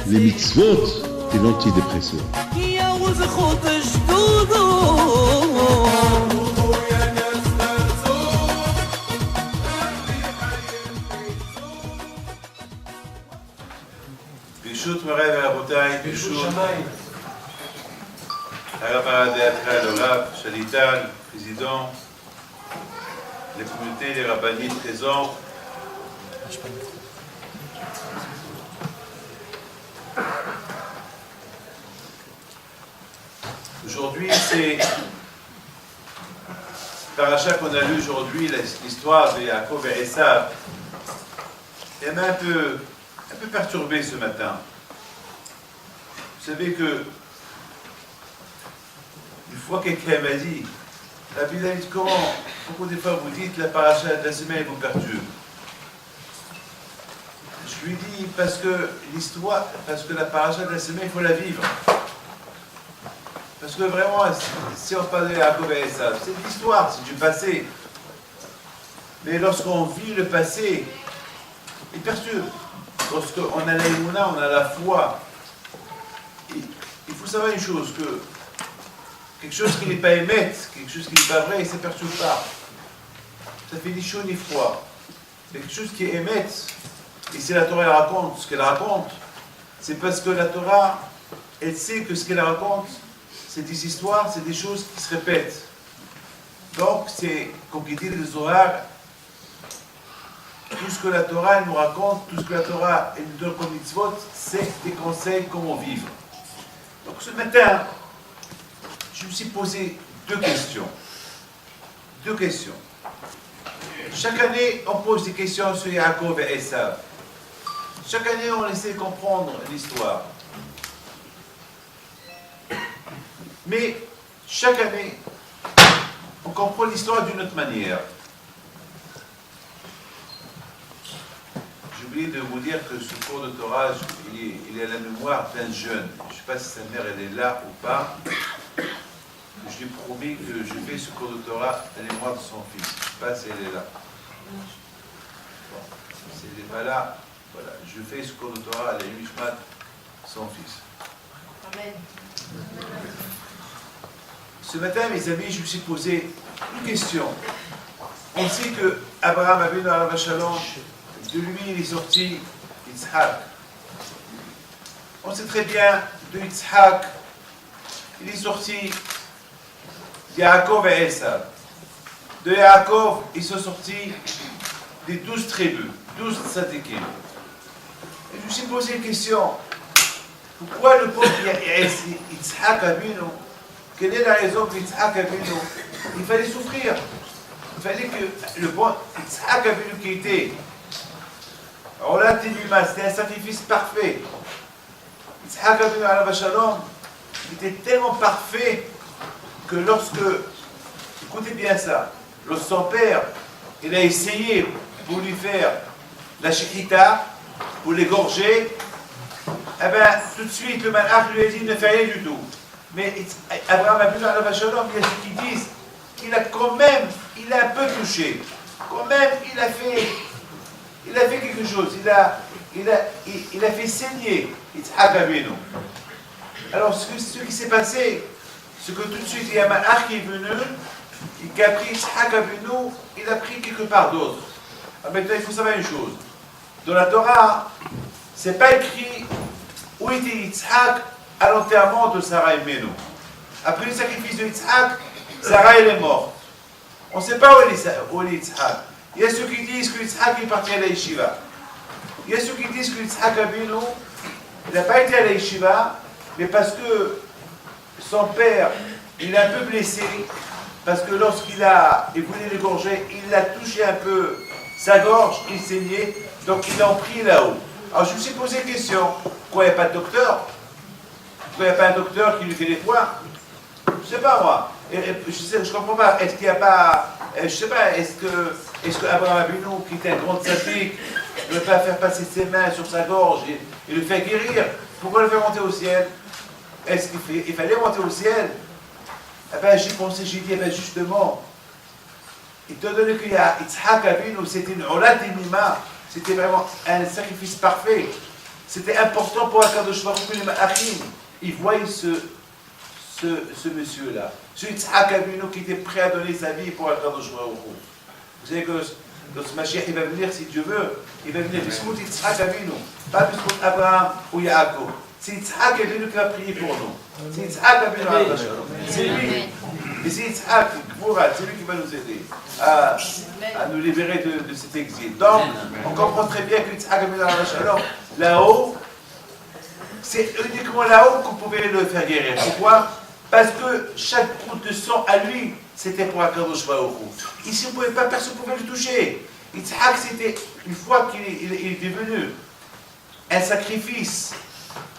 les mitzvot et l'antidépresseur. ברשות מוריי ורבותיי, ברשות הרב תיאטרל עולב, שליטן, président, les communautés, les rabbinites présents, aujourd'hui, c'est paracha qu'on a lu aujourd'hui, l'histoire de Yaakov et Esav. Elle m'a un peu perturbé ce matin. Vous savez que une fois quelqu'un m'a dit, la Bible dit comment, pourquoi des fois vous dites la paracha de la semaine vous perturbe? Je lui dis parce que l'histoire, parce que la paracha de la semaine il faut la vivre. Parce que vraiment, si on parle de Yaakov et Esav, c'est de l'histoire, c'est du passé. Mais lorsqu'on vit le passé, il perturbe. Lorsqu'on a l'émouna, on a la foi. Il faut savoir une chose, que quelque chose qui n'est pas émette, quelque chose qui n'est pas vrai, ça ne perturbe pas. Ça fait ni chaud ni froid. Mais quelque chose qui est émette, et si la Torah elle raconte ce qu'elle raconte, c'est parce que la Torah, elle sait que ce qu'elle raconte, c'est des histoires, c'est des choses qui se répètent. Donc, c'est, comme il dit le Zohar, tout ce que la Torah elle nous raconte, tout ce que la Torah elle nous donne comme mitzvot, c'est des conseils comment vivre. Donc ce matin, je me suis posé deux questions. Chaque année, on pose des questions sur Yaakov et Esav. Chaque année, on essaie de comprendre l'histoire. Mais chaque année, on comprend l'histoire d'une autre manière. J'ai oublié de vous dire que ce cours de Torah, il est à la mémoire d'un jeune. Je ne sais pas si sa mère elle est là ou pas. Je lui ai promis que je fais ce cours de Torah à la mémoire de son fils. Je ne sais pas si elle est là. Bon, si elle n'est pas là, voilà. Je fais ce cours de Torah à la Yishmat, son fils. Amen. Ce matin, mes amis, je me suis posé une question. On sait que Abraham avait dans la Shalom, de lui, il est sorti Yitzhak. On sait très bien, de Yitzhak, il est sorti Yaakov et Esav. De Yaakov, ils sont sortis des 12 tribus, 12 tzadikim. Et je me suis posé une question. Pourquoi le pauvre Yitzhak Avinu, quelle est la raison que Yitzhak Avinu, il fallait souffrir? Il fallait que le bon Yitzhak Avinu qui était c'était un sacrifice parfait. Yitzhak Avinu alav shalom était tellement parfait que lorsque, écoutez bien ça, lorsque son père, il a essayé pour lui faire la shechita, pour l'égorger, eh bien, tout de suite, le malach lui a dit, ne fais rien du tout. Mais Abraham Avinu alav shalom, il y a ceux qui disent qu'il a quand même, il a un peu touché. Quand même, il a fait quelque chose, il a fait saigner Yitzhak Avinu. Alors ce qui s'est passé, c'est que tout de suite il y a un malach qui est venu, qui a pris Yitzhak Avinu, il a pris quelque part d'autre. Maintenant il faut savoir une chose, dans la Torah, c'est pas écrit où était Yitzhak à l'enterrement de Sarah et Meno. Après le sacrifice de Yitzhak, Sarah elle est morte. On ne sait pas où est Yitzhak. Il y a ceux qui disent que Yitzhak est parti à la yeshiva. Il y a ceux qui disent que Yitzhak Avinu, il n'a pas été à la yeshiva, mais parce que son père, il est un peu blessé, parce que lorsqu'il voulait l'égorger, il a touché un peu sa gorge, il saignait, donc il l'a pris là-haut. Alors je me suis posé une question, pourquoi il n'y a pas de docteur? Pourquoi il n'y a pas un docteur qui lui fait les points? Je ne sais pas moi. Je ne comprends pas. Est-ce qu'il n'y a pas... Je ne sais pas, est-ce que Abraham Avinu, qui était un grand tzaddik, ne veut pas faire passer ses mains sur sa gorge et le faire guérir? Pourquoi le faire monter au ciel? Est-ce qu'il fallait monter au ciel? Eh bien, j'ai pensé, j'ai dit, eh bien, justement, étant donné qu'il y a Yitzhak Avinu, c'était une olat imima, C'était vraiment un sacrifice parfait. C'était important pour Akadosh Baruch Hu, les Malachim. Ils voyaient ce monsieur-là, ce Yitzhak Avinu qui était prêt à donner sa vie pour Akadosh Baruch Hu. Vous savez que notre Mashiach, il va venir, si Dieu veut, il va venir Bismout Yitzhak Avinu, pas Bismout Abraham ou Yaakov. C'est Yitzhak Avinu qui va prier pour nous. C'est Yitzhak Avinu à la Shalom. C'est lui. Et c'est Yitzhak, c'est lui qui va nous aider à nous libérer de cet exil. Donc, on comprend très bien que Yitzhak Avinu à la Shalom, là-haut, c'est uniquement là-haut que vous pouvez le faire guérir. Pourquoi? Parce que chaque goutte de sang à lui, c'était pour Akadosh Baruch Hu. Ici, vous ne pouvez pas, personne ne pouvait le toucher. Yitzhak, c'était, une fois qu'il est devenu un sacrifice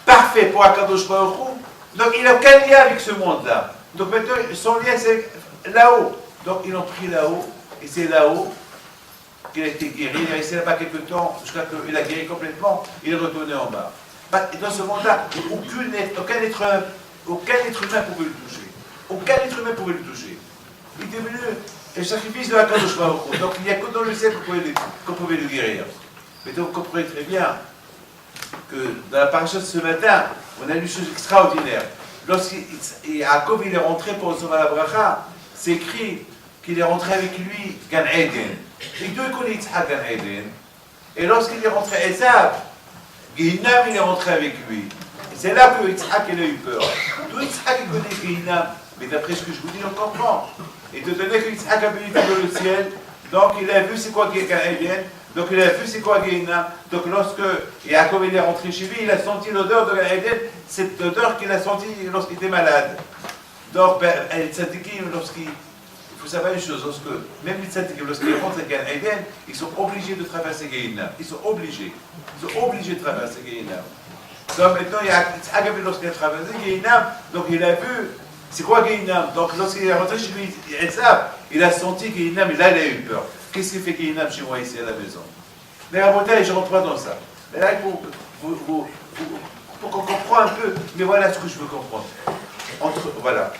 parfait pour Akadosh Baruch Hu, donc il n'a aucun lien avec ce monde-là. Donc maintenant, son lien, c'est là-haut. Donc ils l'ont pris là-haut, et c'est là-haut qu'il a été guéri. Il est resté là-bas quelques temps, jusqu'à ce qu'il a guéri complètement, il est retourné en bas. Dans ce monde-là, aucun être humain pouvait le toucher. Aucun être humain pouvait le toucher. Il est devenu un sacrifice de Akadosh Baruch Hu. Donc il n'y a que dans le ciel qu'on pouvait le guérir. Mais donc vous comprenez très bien que dans la paracha de ce matin, on a une chose extraordinaire. Lorsqu'Yaakov il est rentré pour recevoir la bracha, c'est écrit qu'il est rentré avec lui Gan Eden. Et Dieu connaît Yitzhak Gan Eden. Et lorsqu'il est rentré Esav, Gehinam il est rentré avec lui. Et c'est là que Yitzhak il a eu peur. Tout Yitzhak il connaît Gehinam, mais d'après ce que je vous dis, on comprend. Et de donner que Yitzhak a béni dans le ciel, donc il a vu c'est quoi Gan Eden. Donc il a vu c'est quoi Gehinam. Donc lorsque Yaakov il est rentré chez lui, il a senti l'odeur de Gan Eden, cette odeur qu'il a sentie lorsqu'il était malade. Donc les tzadikim, il faut savoir une chose, même les tzadikim, lorsqu'ils rentrent à Gan Eden, ils sont obligés de traverser Gehinam. Ils sont obligés de traverser Gehinam. Donc maintenant, Yitzhak lorsqu'il a traversé Gehinam, donc il a vu c'est quoi Gehinam. Donc lorsqu'il est rentré chez lui, il a senti Gehinam, et là il a eu peur. Qu'est-ce qu'il fait Gehinam chez moi ici à la maison? Mais à Bretagne, je ne rentre pas dans ça. Mais là, pour qu'on comprenne un peu, mais voilà ce que je veux comprendre. Voilà,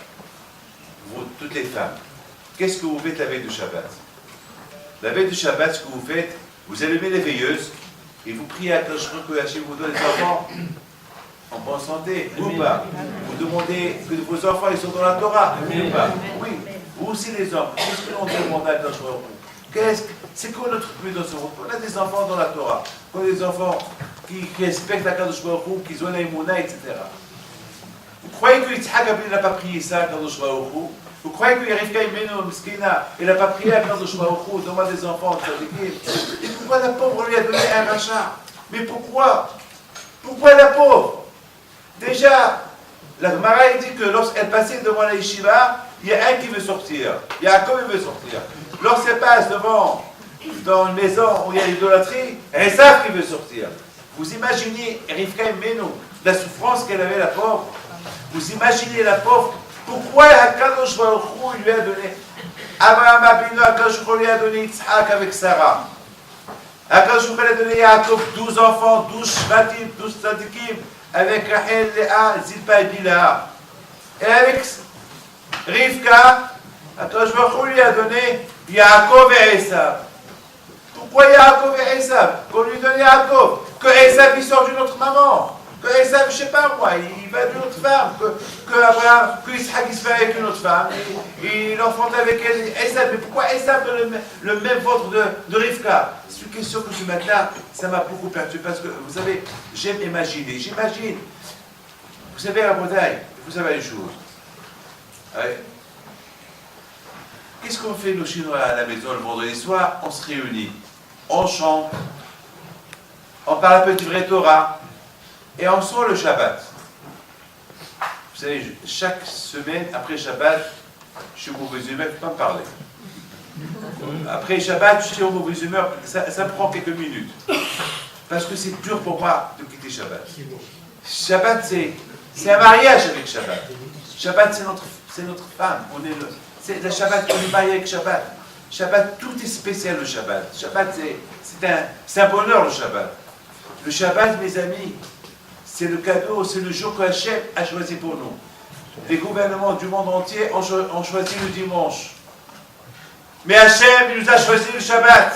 vous, toutes les femmes, qu'est-ce que vous faites la veille de Shabbat? La veille de Shabbat, ce que vous faites, vous allumez les veilleuses et vous priez à Akadosh Baruch Hu que Hachem vous donne des enfants en bonne santé, ou pas. Vous demandez que vos enfants ils sont dans la Torah, ou pas. Oui, vous aussi les hommes. Qu'est-ce que l'on demande à Akadosh Baruch Hu? C'est quoi notre but dans ce monde? On a des enfants dans la Torah, on a des enfants qui respectent Akadosh Baruch Hu, qui ont la Emouna, etc. Vous croyez que Yitzhak n'a pas prié ça à Akadosh Baruch Hu? Vous croyez que Rivka Imenu, Miskina, il n'a pas prié à Akadosh Baruch Hu, donne-moi des enfants, et pourquoi la pauvre lui a donné un rachat? Mais pourquoi? Pourquoi la pauvre? Déjà, la Gemara dit que lorsqu'elle passait devant la yeshiva, il y a un qui veut sortir. Yaakov veut sortir. Lorsqu'elle passe dans une maison où il y a l'idolâtrie, Esav qui veut sortir. Vous imaginez Rivka Imenu, la souffrance qu'elle avait, la pauvre. Vous imaginez la pauvre. Pourquoi Akadosh Baruch Hu lui a donné? Abraham Abinu, Akadosh Baruch Hu lui a donné Yitzhak avec Sarah. Akadosh Baruch Hu lui a donné Yaakov 12 enfants, 12 shvatim, 12 tzadikim, avec Rachel, Léa, Zilpa et Bilha. Et avec Rivka, Akadosh Baruch Hu lui a donné Yaakov et Esav. Pourquoi Yaakov et Esav? Qu'on lui donne Yaakov, que Esav il sort d'une autre maman. Que Esav, je ne sais pas moi, il va d'une autre femme, que Yitzhak il se fait avec une autre femme, il enfante avec elle, Esav. Mais pourquoi Esav donne le même ventre de Rivka? C'est une question que ce matin, ça m'a beaucoup perturbé, parce que vous savez, j'aime imaginer, j'imagine. Vous savez, à Bretagne, vous savez une chose. Ouais. Qu'est-ce qu'on fait nous Chinois à la maison le vendredi soir? On se réunit, on chante, on parle un peu du vrai Torah. Et on sort le Shabbat. Vous savez, chaque semaine, après Shabbat, je suis au mauvaise humeur, je ne peux pas me parler. Après Shabbat, je suis au mauvaise humeur, ça me prend quelques minutes. Parce que c'est dur pour moi de quitter Shabbat. Shabbat, c'est un mariage avec Shabbat. Shabbat, c'est notre femme. C'est le Shabbat, on est marié avec Shabbat. Shabbat, tout est spécial le Shabbat. Shabbat, c'est un bonheur le Shabbat. Le Shabbat, mes amis, c'est le cadeau, c'est le jour que Hachem a choisi pour nous. Les gouvernements du monde entier ont choisi le dimanche. Mais Hachem, il nous a choisi le Shabbat.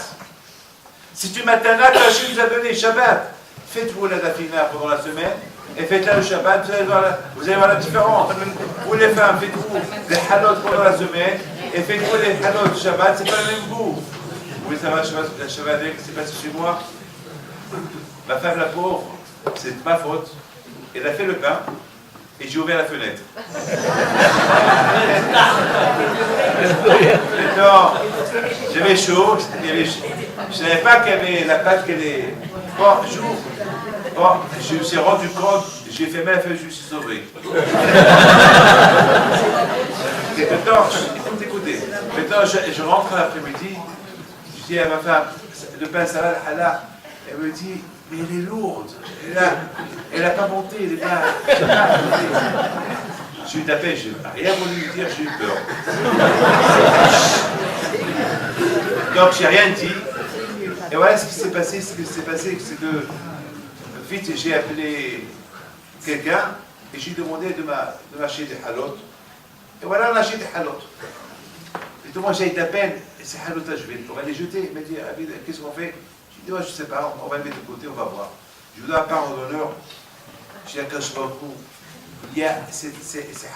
Si tu maintenant, quand Hachem nous a donné Shabbat, faites-vous la dafina pendant la semaine et faites-la le Shabbat, vous allez voir la différence. Vous les femmes, faites-vous les halot pendant la semaine et faites-vous les halot du Shabbat, c'est pas le même goût. Vous voulez savoir la Shabbat, qu'est-ce qui s'est passé chez moi? Ma femme, la pauvre, c'est ma faute. Elle a fait le pain et j'ai ouvert la fenêtre. Maintenant, j'avais chaud, je ne savais pas qu'il y avait la pâte qu'elle est. Bon, j'ouvre. Bon, je me suis rendu compte, j'ai fait mal, je me suis sauvé. Maintenant, écoutez. Maintenant, je rentre l'après-midi, je dis à ma femme, le pain ça va, la halal. Elle me dit, mais elle est lourde. Elle n'a pas monté, elle n'est pas. Je lui tapais, je n'ai rien voulu lui dire, j'ai eu peur. Donc, je n'ai rien dit. Et voilà ce qui s'est passé. Ce qui s'est passé, c'est que vite, j'ai appelé quelqu'un et j'ai demandé de m'acheter des halotes. Et voilà, on a acheté des halotes. Et tout le monde, j'ai été à peine, et ces halotes-là, on va les jeter. Il m'a dit, qu'est-ce qu'on fait? J'ai dit, ouais, je ne sais pas, on va les mettre de côté, on va voir. Je vous donne la parole d'honneur. J'ai un cache beaucoup. Il y a ces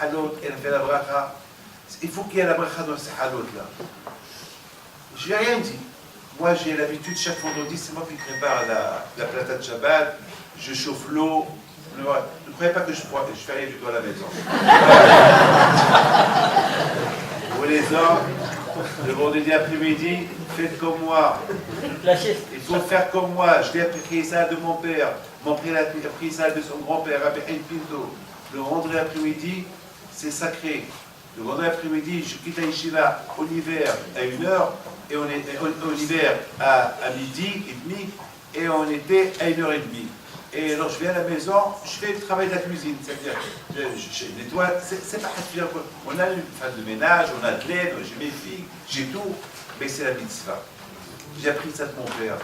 halotes, elle fait la bracha. Il faut qu'il y ait la bracha dans ces halotes-là. Je n'ai rien dit. Moi, j'ai l'habitude, chaque vendredi, c'est moi qui prépare la plata de Shabbat. Je chauffe l'eau. Ne croyez pas que je fais rien du tout à la maison. Pour les hommes, le vendredi après-midi, faites comme moi. Il faut faire comme moi. Je l'ai appris ça de mon père. Mon père a appris ça de son grand-père, Rabbi Pinto. Le vendredi après-midi, c'est sacré. Le vendredi après-midi, je quitte la yeshiva en hiver à 1h, et on est en hiver à midi et demi, et en été à 1h30. Et alors je viens à la maison, je fais le travail de la cuisine, c'est-à-dire je nettoie, c'est pas facile. On a une femme de ménage, on a de l'aide, j'ai mes filles, j'ai tout, mais c'est la mitzvah. J'ai appris ça de mon père.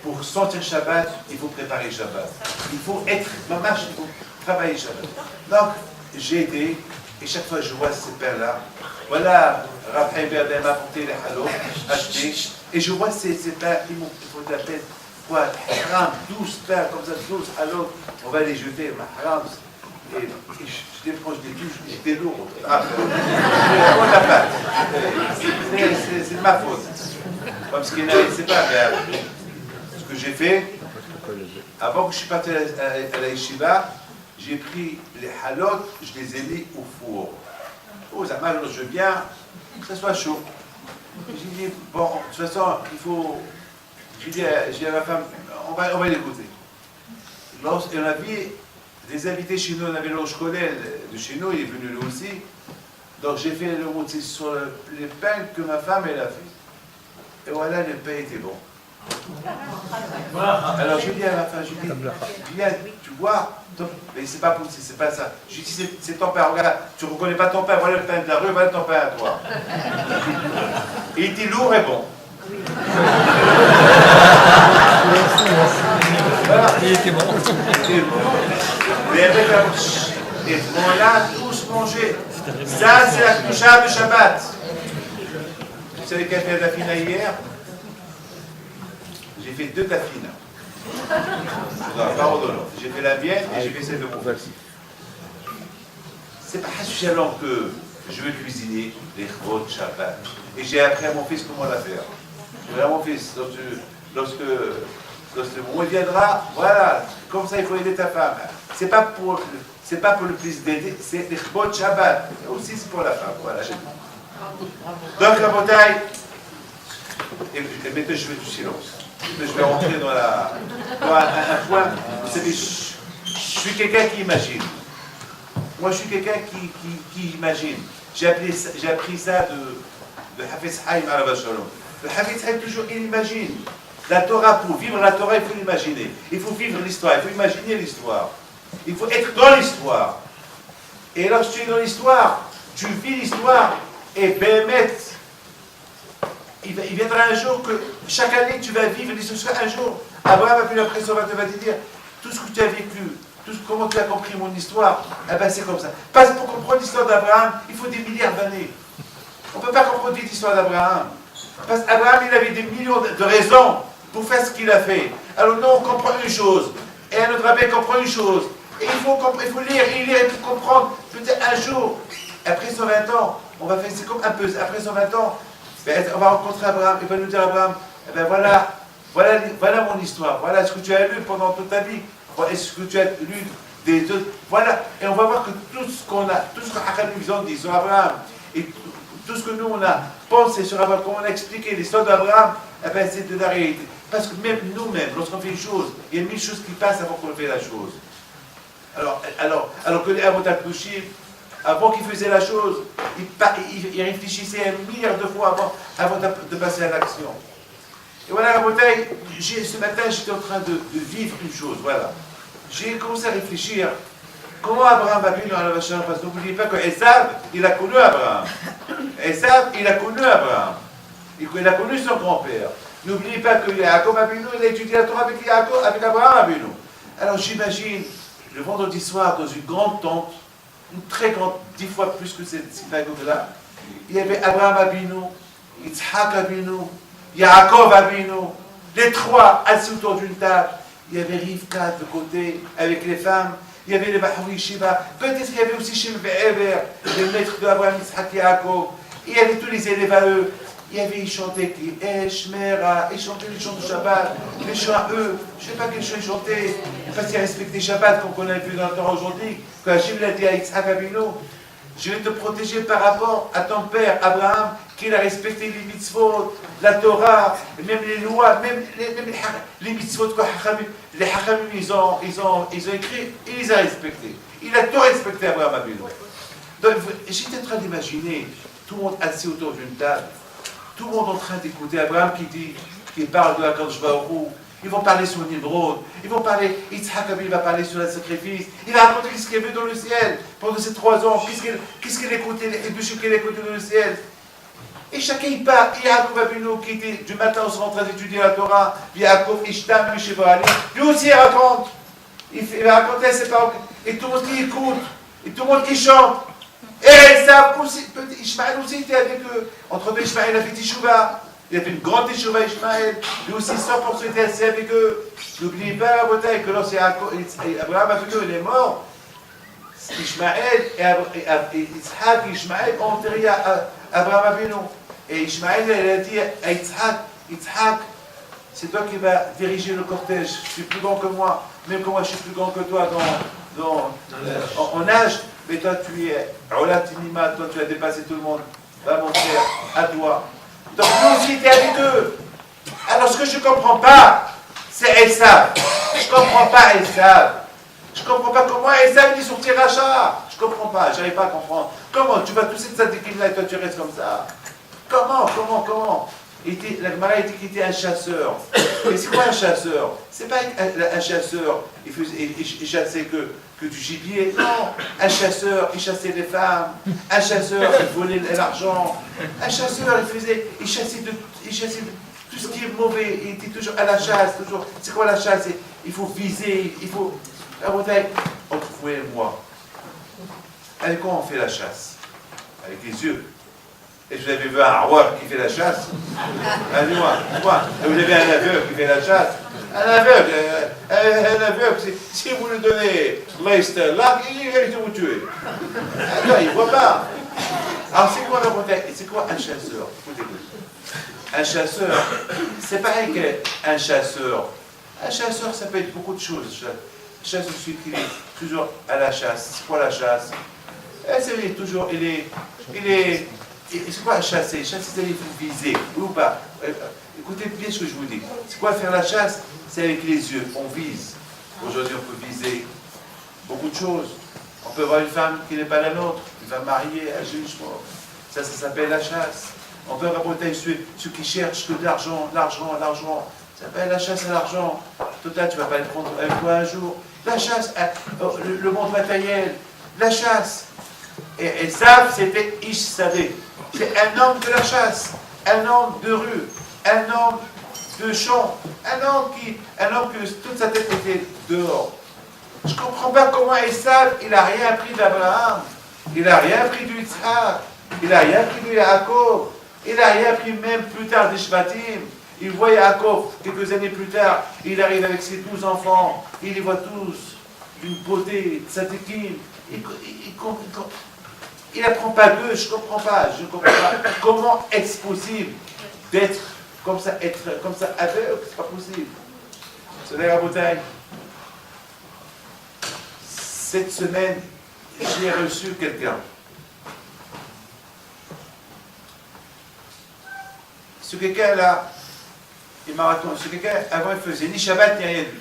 Pour sentir Shabbat, il faut préparer Shabbat. Il faut être, maman, il faut travailler Shabbat. Donc, j'ai aidé, et chaque fois je vois ces pains-là, voilà, Raphaël Berdin m'a apporté les halos, acheté, et je vois ces pains, il faut de la peine. Quoi, haram, 12 pains comme ça, 12 halos, on va les jeter, ma haram, et je déproche des touches, j'étais lourd. Ah, on n'a pas. C'est de ma faute. Parce qu'il c'est pas grave. Ce que j'ai fait, avant que je suis parti à la yeshiva, j'ai pris les halotes, je les ai mis au four. Oh, ça marche, je viens, que ça soit chaud. J'ai dit, bon, de toute façon, il faut. J'ai dit à ma femme, on va l'écouter. Et on a vu des invités chez nous, on avait le Rosh Kolel de chez nous, il est venu lui aussi. Donc j'ai fait le rôti sur les pains que ma femme elle a fait. Et voilà, le pain était bon. Alors je dis à ma femme, je dis, viens, tu vois, mais c'est pas possible, c'est pas ça. Je dis, c'est ton pain, regarde, tu reconnais pas ton pain, voilà le pain de la rue, voilà ton pain à toi. Et il était lourd et bon. Voilà. Il était bon. Mais avec la bouche. Et on a tous mangé. Ça, c'est la Kedusha de Shabbat. Vous savez quelle fait la tafina hier? J'ai fait 2 tafinas. J'ai fait la mienne et j'ai fait celle de mon fils. C'est pas suffisamment que je veux cuisiner les chvot Shabbat. Et j'ai appris à mon fils comment la faire. J'ai dit à mon fils, lorsque le moment viendra, voilà, comme ça il faut aider ta femme. C'est pas pour le plaisir d'aider, c'est les chvot Shabbat. Aussi c'est pour la femme, voilà. Donc la bataille, et maintenant je veux du silence. Je vais rentrer dans un point, vous savez, je suis quelqu'un qui imagine. Moi je suis quelqu'un qui imagine. J'ai appris ça de Hafez Haïm Alav Shalom. Le Hafez Haïm toujours il imagine. La Torah, pour vivre la Torah, il faut l'imaginer. Il faut vivre l'histoire, il faut imaginer l'histoire. Il faut être dans l'histoire. Et lorsque tu es dans l'histoire, tu vis l'histoire, et Bémet, il viendra un jour que chaque année tu vas vivre l'histoire. Un jour, Abraham a pu l'impression, va te dire tout ce que tu as vécu, comment tu as compris mon histoire, eh ben c'est comme ça. Parce que pour comprendre l'histoire d'Abraham, il faut des milliards d'années. On ne peut pas comprendre l'histoire d'Abraham. Parce qu'Abraham, il avait des millions de raisons pour faire ce qu'il a fait. Alors nous, on comprend une chose, et un autre rabbin comprend une chose. Et il faut lire, et lire, et pour comprendre. Peut-être un jour, après 120 ans, on va faire, c'est comme un peu, après 120 ans, ben, on va rencontrer Abraham, il va nous dire à Abraham, eh ben voilà mon histoire, voilà ce que tu as lu pendant toute ta vie, voilà ce que tu as lu des autres, voilà, et on va voir que tout ce qu'on a, tout ce que Hachem nous ont dit sur Abraham, et tout ce que nous on a pensé sur Abraham, comment on a expliqué l'histoire d'Abraham, eh ben c'est de la réalité. Parce que même nous-mêmes, lorsqu'on fait une chose, il y a 1000 choses qui passent avant qu'on fait la chose. Alors que les Avotaplushim, avant qu'ils faisaient la chose, ils réfléchissaient 1 milliard de fois avant de passer à l'action. Et voilà, la bouteille, ce matin, j'étais en train de vivre une chose, voilà. J'ai commencé à réfléchir, comment Abraham a vu dans la vache, parce que n'oubliez pas que Esav, il a connu Abraham. Esav, il a connu Abraham. Il a connu son grand-père. N'oubliez pas que Yaakov Abinu, il a étudié la Torah avec Abraham Abinu. Alors j'imagine, le vendredi soir, dans une grande tente, une très grande, 10 fois plus que cette synagogue-là, il y avait Abraham Abinu, Yitzhak Abinu, Yaakov Abinu, les trois assis autour d'une table. Il y avait Rivka de côté, avec les femmes, il y avait les Bahoui Shiva, peut-être qu'il y avait aussi Shem Ve'ever, les maîtres d'Abraham, Yitzhak et Yaakov, il y avait tous les élèves à eux. Il y avait, ils chantaient qui Eshmera, ils chantaient les chants de Shabbat, les chants à eux, je ne sais pas quels chants ils chantaient, parce qu'ils respectaient Shabbat, comme on a vu dans le Torah aujourd'hui, quand Hachem l'a dit à Yitzhak Avinu, je vais te protéger par rapport à ton père Abraham, qu'il a respecté les mitzvot, la Torah, même les lois, même les mitzvot que les Hachamim ils ont écrit, il les a respectés. Il a tout respecté Abraham Avinu. Donc j'étais en train d'imaginer tout le monde assis autour d'une table. Tout le monde en train d'écouter Abraham qui parle de la Kadosh Baruch Hu. Ils vont parler sur Nimrod. Ils vont parler, Yitzhak Abin va parler sur le sacrifice. Il va raconter ce qu'il a vu dans le ciel pendant ces 3 ans. Qu'est-ce qu'il écoutait, les bûches qu'il écoutait dans le ciel. Et chacun il part. Yaakov Abinu qui était du matin au soir en train d'étudier la Torah. Yaakov Ishtam Mishivarani. Lui aussi il raconte. Il va raconter ses paroles. Et tout le monde qui écoute. Et tout le monde qui chante. Et ça aussi, Ishmaël aussi était avec eux. Entre-temps, Ishmaël a fait Teshuvah. Il a fait une grande Teshuvah, Ishmaël. Lui aussi, 100% était assis avec eux. N'oubliez pas la bataille que lorsque Abraham a vu qu'il est mort, Ishmaël et Yitzhak et Ishmaël ont enterré Abraham Avinu. Et Ishmaël, il a dit à Yitzhak, c'est toi qui vas diriger le cortège. Je suis plus grand que moi. Même que moi, je suis plus grand que toi en âge. Mais toi, tu es Ola Tinima, toi, tu as dépassé tout le monde. Va, mon frère, à toi. Donc, nous aussi, tu es avec eux. Alors, ce que je ne comprends pas, c'est Esav. Je ne comprends pas Esav. Je ne comprends pas comment Esav dit sortir Racha. Je ne comprends pas, je n'arrive pas à comprendre. Comment tu vas tous ces tzadikim-là et toi, tu restes comme ça? Comment la Gemara dit qu'il était un chasseur. Mais c'est quoi un chasseur? C'est pas un chasseur, il chassait que du gibier. Non, un chasseur, il chassait les femmes. Un chasseur, il volait l'argent. Un chasseur, il chassait de tout ce qui est mauvais. Il était toujours à la chasse. Toujours. C'est quoi la chasse? Il faut viser, il faut... La bataille, entre vous et moi. Avec quoi on fait la chasse? Avec les yeux. Et vous avez vu un roi qui fait la chasse? Dis-moi. Vous avez un aveugle qui fait la chasse? Un aveugle, si vous lui donnez l'Eister, là, il va vous tuer. Non, il ne voit pas. Alors, c'est quoi la bataille? C'est quoi un chasseur? Un chasseur, c'est pareil qu'un chasseur. Un chasseur, ça peut être beaucoup de choses. Chasseur, celui qui est toujours à la chasse. C'est quoi la chasse? C'est toujours, c'est quoi chasser? Chasser, c'est il faut viser, oui ou pas? Écoutez bien ce que je vous dis. C'est quoi faire la chasse? C'est avec les yeux, on vise. Aujourd'hui, on peut viser beaucoup de choses. On peut voir une femme qui n'est pas la nôtre, une femme mariée, un juge. Ça s'appelle la chasse. On peut rapporter ceux qui cherchent que de l'argent. Ça s'appelle la chasse à l'argent. Total, tu ne vas pas le prendre avec toi un jour. La chasse, le monde matériel, la chasse. Et ça, c'était Ish Savé. C'est un homme de la chasse, un homme de rue, un homme de champ, un homme que toute sa tête était dehors. Je ne comprends pas comment Esav, il n'a rien appris d'Abraham, il n'a rien appris du Yitzhak, il n'a rien appris de Yaakov, il n'a rien appris même plus tard des Shvatim, Il voit Yaakov, quelques années plus tard, il arrive avec ses 12 enfants, il les voit tous d'une beauté, tzadikim. Il n'apprend pas d'eux, je ne comprends pas. Comment est-ce possible d'être comme ça aveugle? C'est pas possible. C'est la bouteille. Cette semaine, j'ai reçu quelqu'un. Ce quelqu'un-là, il m'a raconté, ce quelqu'un, avant, il faisait ni Shabbat ni rien du tout.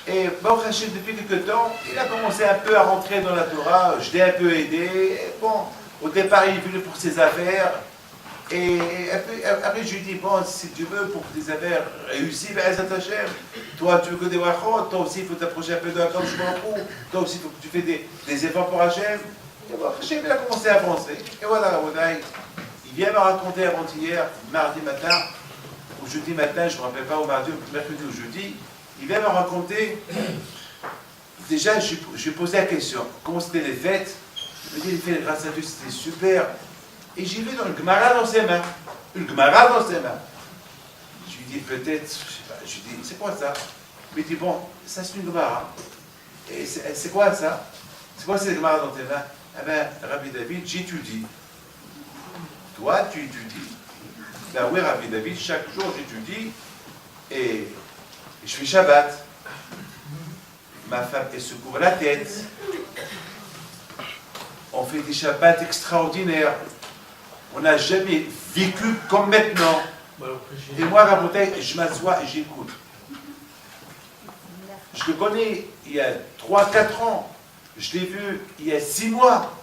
Et Baruch Hashem, depuis quelque temps, il a commencé un peu à rentrer dans la Torah, je l'ai un peu aidé. Et bon, au départ, il est venu pour ses affaires. Et après, je lui dis, bon, si tu veux, pour tes affaires réussies, Be'ezat Hashem, toi, tu veux que des wachot, toi aussi, il faut t'approcher un peu de la Kadosh Baruch Hu, toi aussi, il faut que tu fais des efforts pour Hashem. Et Baruch Hashem, il a commencé à avancer. Et voilà, il vient me raconter avant-hier, mardi matin, ou jeudi matin, je ne me rappelle pas, ou mardi, ou mercredi ou jeudi, il vient me raconter, déjà, je lui ai posé la question, comment c'était les fêtes? Il me dit, les fêtes, grâce à Dieu, c'était super. Et j'ai vu dans le Gemara dans ses mains. Une Gemara dans ses mains. Je lui dis peut-être, je sais pas, je lui dis, c'est quoi ça? Il me dit, bon, ça c'est une Gemara. Et c'est quoi ça? C'est quoi cette Gemara dans tes mains? Eh bien, Rabbi David, j'étudie. Toi, tu étudies. Ben oui, Rabbi David, chaque jour j'étudie et je fais Shabbat. Ma femme, elle se couvre la tête. On fait des Shabbats extraordinaires. On n'a jamais vécu comme maintenant. Et moi, Rabotai, je m'assois et j'écoute. Je le connais il y a 3-4 ans. Je l'ai vu il y a 6 mois.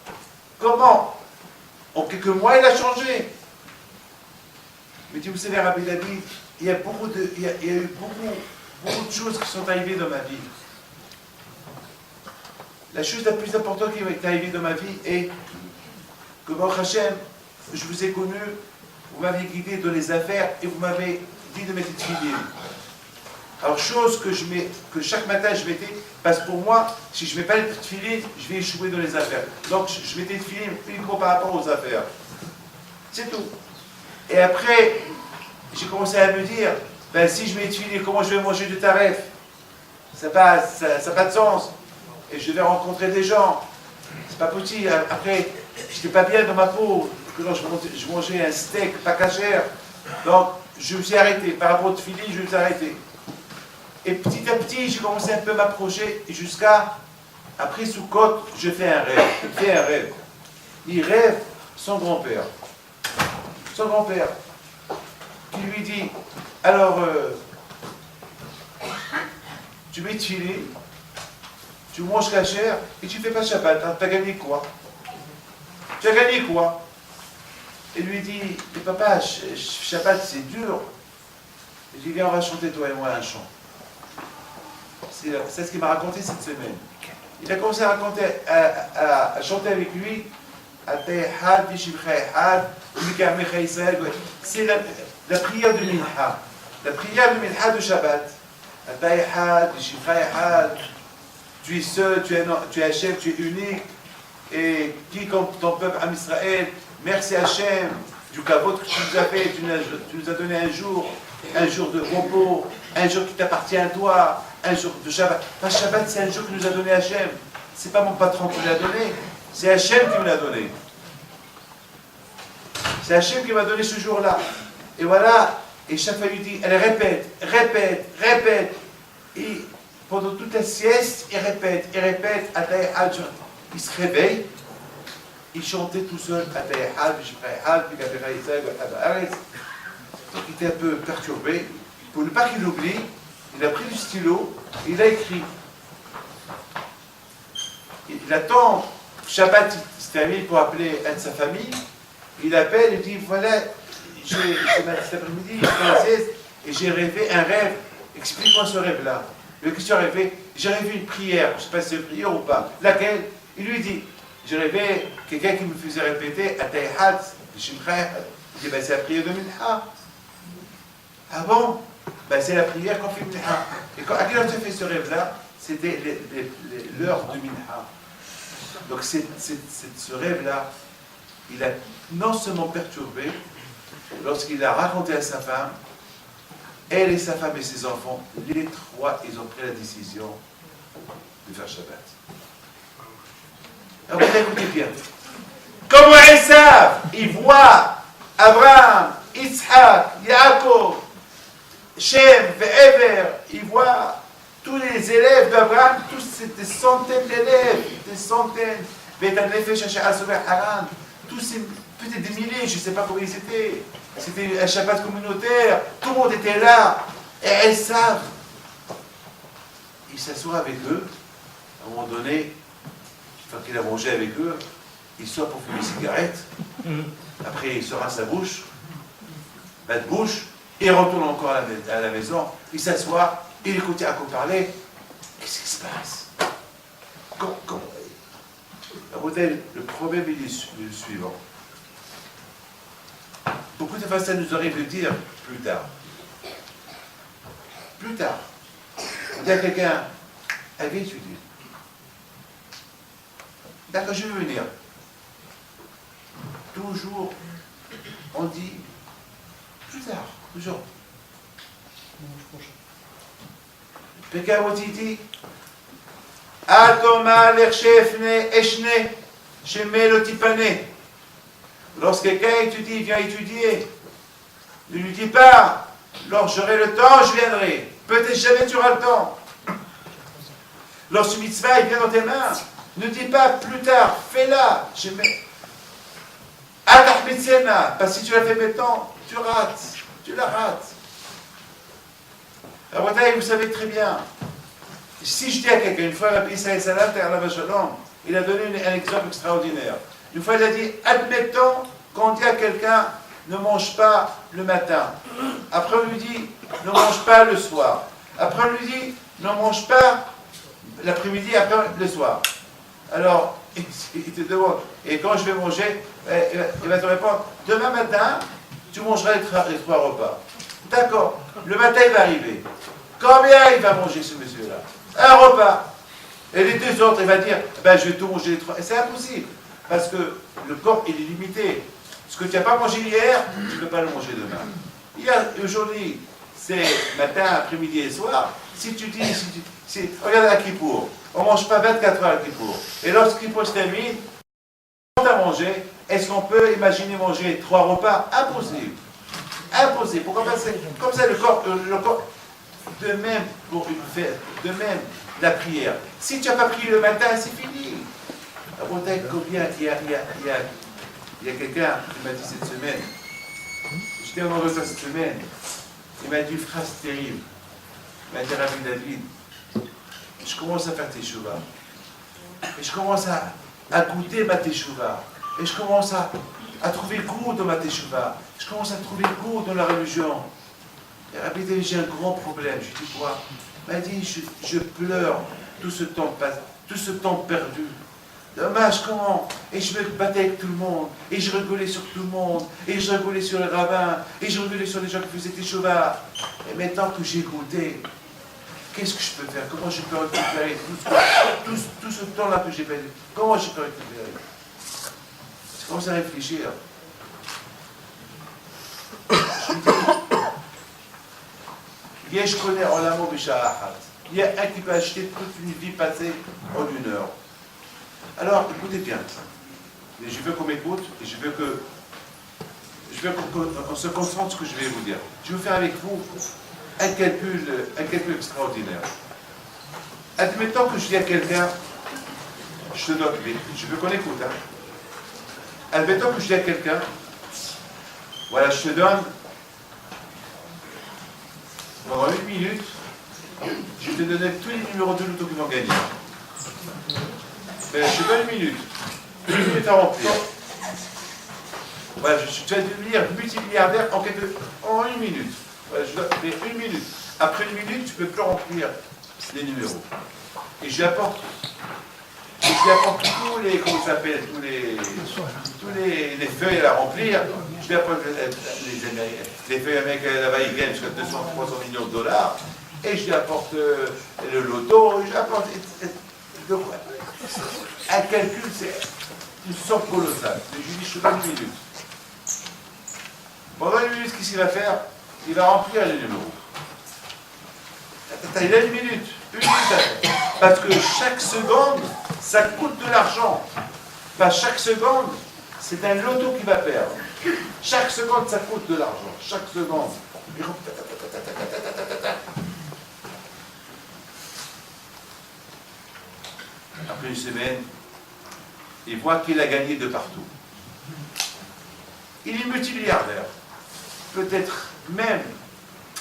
Comment? En quelques mois, il a changé. Mais vous savez, Rabbi David, il y a eu beaucoup de choses qui sont arrivées dans ma vie. La chose la plus importante qui est arrivée dans ma vie est que, Baruch Hashem, je vous ai connu, vous m'avez guidé dans les affaires et vous m'avez dit de mettre des tefilines. Alors, chose que chaque matin je mettais, parce que pour moi, si je ne mets pas les tefilines, je vais échouer dans les affaires. Donc, je mettais des tefilines uniquement par rapport aux affaires. C'est tout. Et après, j'ai commencé à me dire, ben, si je mets des tefilines, comment je vais manger du taref? Ça n'a pas de sens. Et je vais rencontrer des gens. C'est pas possible. Après, je n'étais pas bien dans ma peau. Je mangeais un steak pas cachère. Donc, je me suis arrêté. Par rapport au tefilin, je me suis arrêté. Et petit à petit, j'ai commencé un peu à m'approcher. Et jusqu'à, après Soukot, je fais un rêve. Il fait un rêve. Il rêve son grand-père. Son grand-père. Qui lui dit, alors, tu mets tefilin, tu manges cachère et tu fais pas Shabbat. Hein, tu as gagné quoi? Tu as gagné quoi? Et lui dit, mais papa, Shabbat c'est dur. Il dit, viens, on va chanter toi et moi un chant. C'est ce qu'il m'a raconté cette semaine. Il a commencé à chanter avec lui. C'est la prière de Minha. La prière de Minha de Shabbat. Tu es seul, tu es Hachem, tu es unique. Et qui comme ton peuple Am Israël, merci Hachem du kavod que tu nous as fait, tu nous as donné un jour de repos, un jour qui t'appartient à toi, un jour de Shabbat. Pas Shabbat, c'est un jour que nous a donné Hachem. C'est pas mon patron qui l'a donné, c'est Hachem qui me l'a donné. C'est Hachem qui m'a donné ce jour-là. Et voilà, et chaque fois il dit, elle répète. Et pendant toute la sieste, il répète. Il se réveille, il chantait tout seul. Donc il était un peu perturbé. Pour ne pas qu'il l'oublie, il a pris du stylo, il a écrit. Il attend, Shabbat se termine pour appeler un de sa famille. Il appelle et dit, voilà, cet après-midi, et j'ai rêvé un rêve. Explique-moi ce rêve-là. Le question rêvé, j'ai rêvé une prière, je ne sais pas si c'est une prière ou pas. Laquelle? Il lui dit, j'ai rêvé quelqu'un qui me faisait répéter Atayhat, Shimcha. Il dit, ben, c'est la prière de Minha. Ah bon? Ben, c'est la prière qu'on fait Minha. Et à quelle heure tu as fait ce rêve-là? C'était l'heure de Minha. Donc ce rêve-là, il a non seulement perturbé, lorsqu'il a raconté à sa femme, elle et sa femme et ses enfants, les trois, ils ont pris la décision de faire Shabbat. Alors, vous écoutez bien. Comment Esav, il voit Abraham, Yitzhak, Yaakov, Shem, Ever, il voit tous les élèves d'Abraham, tous des centaines d'élèves, des centaines, tous ces peut-être des milliers, je ne sais pas comment ils étaient. C'était un Shabbat communautaire, tout le monde était là, et elles savent. Il s'assoit avec eux, à un moment donné, une fois qu'il a mangé avec eux, il sort pour fumer une cigarette, après il se rince sa bouche, bat de bouche, et il retourne encore à la maison, il s'assoit, il écoute Yaakov parler. Qu'est-ce qui se passe? Le problème est le suivant. Beaucoup de fois, ça nous arrive de dire plus tard. Plus tard. On dit à quelqu'un, elle vient étudier. D'accord, je vais venir. Toujours, on dit plus tard, toujours. Pekawotiti, Atoma l'erchefne eshne, shemelotipane. Lorsque quelqu'un étudie, vient étudier, ne lui dis pas, lorsque j'aurai le temps, je viendrai. Peut-être jamais tu auras le temps. Lorsque mitzvah il vient dans tes mains, ne dis pas plus tard, fais-la. Parce que si tu la fais maintenant, tu rates. Tu la rates. Alors, vous savez très bien, si je dis à quelqu'un, une fois, Rabbi Israël Salam, il a donné un exemple extraordinaire. Une fois, il a dit, admettons qu'on dit à quelqu'un, ne mange pas le matin. Après, on lui dit, ne mange pas le soir. Après, on lui dit, ne mange pas l'après-midi, après le soir. Alors, il te demande, et quand je vais manger, il va te répondre, demain matin, tu mangeras les trois repas. D'accord, le matin, il va arriver. Combien il va manger ce monsieur-là? Un repas. Et les deux autres, il va dire, ben, je vais tout manger les trois. Et c'est impossible. Parce que le corps, il est limité. Ce que tu n'as pas mangé hier, tu ne peux pas le manger demain. Aujourd'hui, c'est matin, après-midi et soir. Si tu dis, regarde à Kippour, on ne mange pas 24 heures à Kippour. Et lorsque Kippour se termine, quand tu as mangé, est-ce qu'on peut imaginer manger 3 repas? Impossible. Impossible. Pourquoi pas? Comme ça, le corps, de même pour une fête, de même la prière. Si tu n'as pas prié le matin, c'est fini. Combien il y a quelqu'un qui m'a dit cette semaine, j'étais en Angleterre cette semaine, il m'a dit une phrase terrible. Il m'a dit, Rabbi David, je commence à faire teshuva. Et je commence à goûter ma teshuva. Et je commence à trouver goût dans ma teshuva. Je commence à trouver goût dans la religion. Et Rabbi David, j'ai un grand problème. Je dis quoi? Il m'a dit, je pleure tout ce temps perdu. Dommage, comment? Et je me battais avec tout le monde, et je rigolais sur tout le monde, et je rigolais sur les rabbins, et je rigolais sur les gens qui faisaient des chauvards. Et maintenant que j'ai goûté, qu'est-ce que je peux faire? Comment je peux récupérer tout ce temps-là que j'ai perdu? Comment je peux récupérer? Je commence à réfléchir. Je me dis, je connais en l'amour Bisha'ahat. Il y a un qui peut acheter toute une vie passée en 1 heure. Alors, écoutez bien. Et je veux qu'on m'écoute et je veux qu'on se concentre sur ce que je vais vous dire. Je vais faire avec vous un calcul extraordinaire. Admettons que je dis à quelqu'un, je te donne, je veux qu'on écoute. Hein. Admettons que je dis à quelqu'un, voilà, je te donne, pendant 1 minute, je vais te donner tous les numéros de l'auto qui vont gagner. Mais je te donne 1 minute. 1 minute à remplir. Voilà, tu vas devenir multimilliardaire en 1 minute. Voilà, je dois faire 1 minute. Après 1 minute, tu ne peux plus remplir les numéros. Et je lui apporte tous les, comment ça s'appelle, tous les feuilles à remplir. Je lui apporte les feuilles américaines, là-bas, ils gagnent jusqu'à 200-300 millions de dollars. Et je lui apporte le loto, je lui apporte... Un calcul, c'est une sorte colossale. Je lui dis, je te donne 1 minute. Pendant une minute, qu'est-ce qu'il va faire? Il va remplir les numéros. Il a une minute. Parce que chaque seconde, ça coûte de l'argent. Chaque seconde, c'est un loto qui va perdre. Chaque seconde, ça coûte de l'argent. Chaque seconde. Après une semaine, il voit qu'il a gagné de partout. Il est multimilliardaire. Peut-être même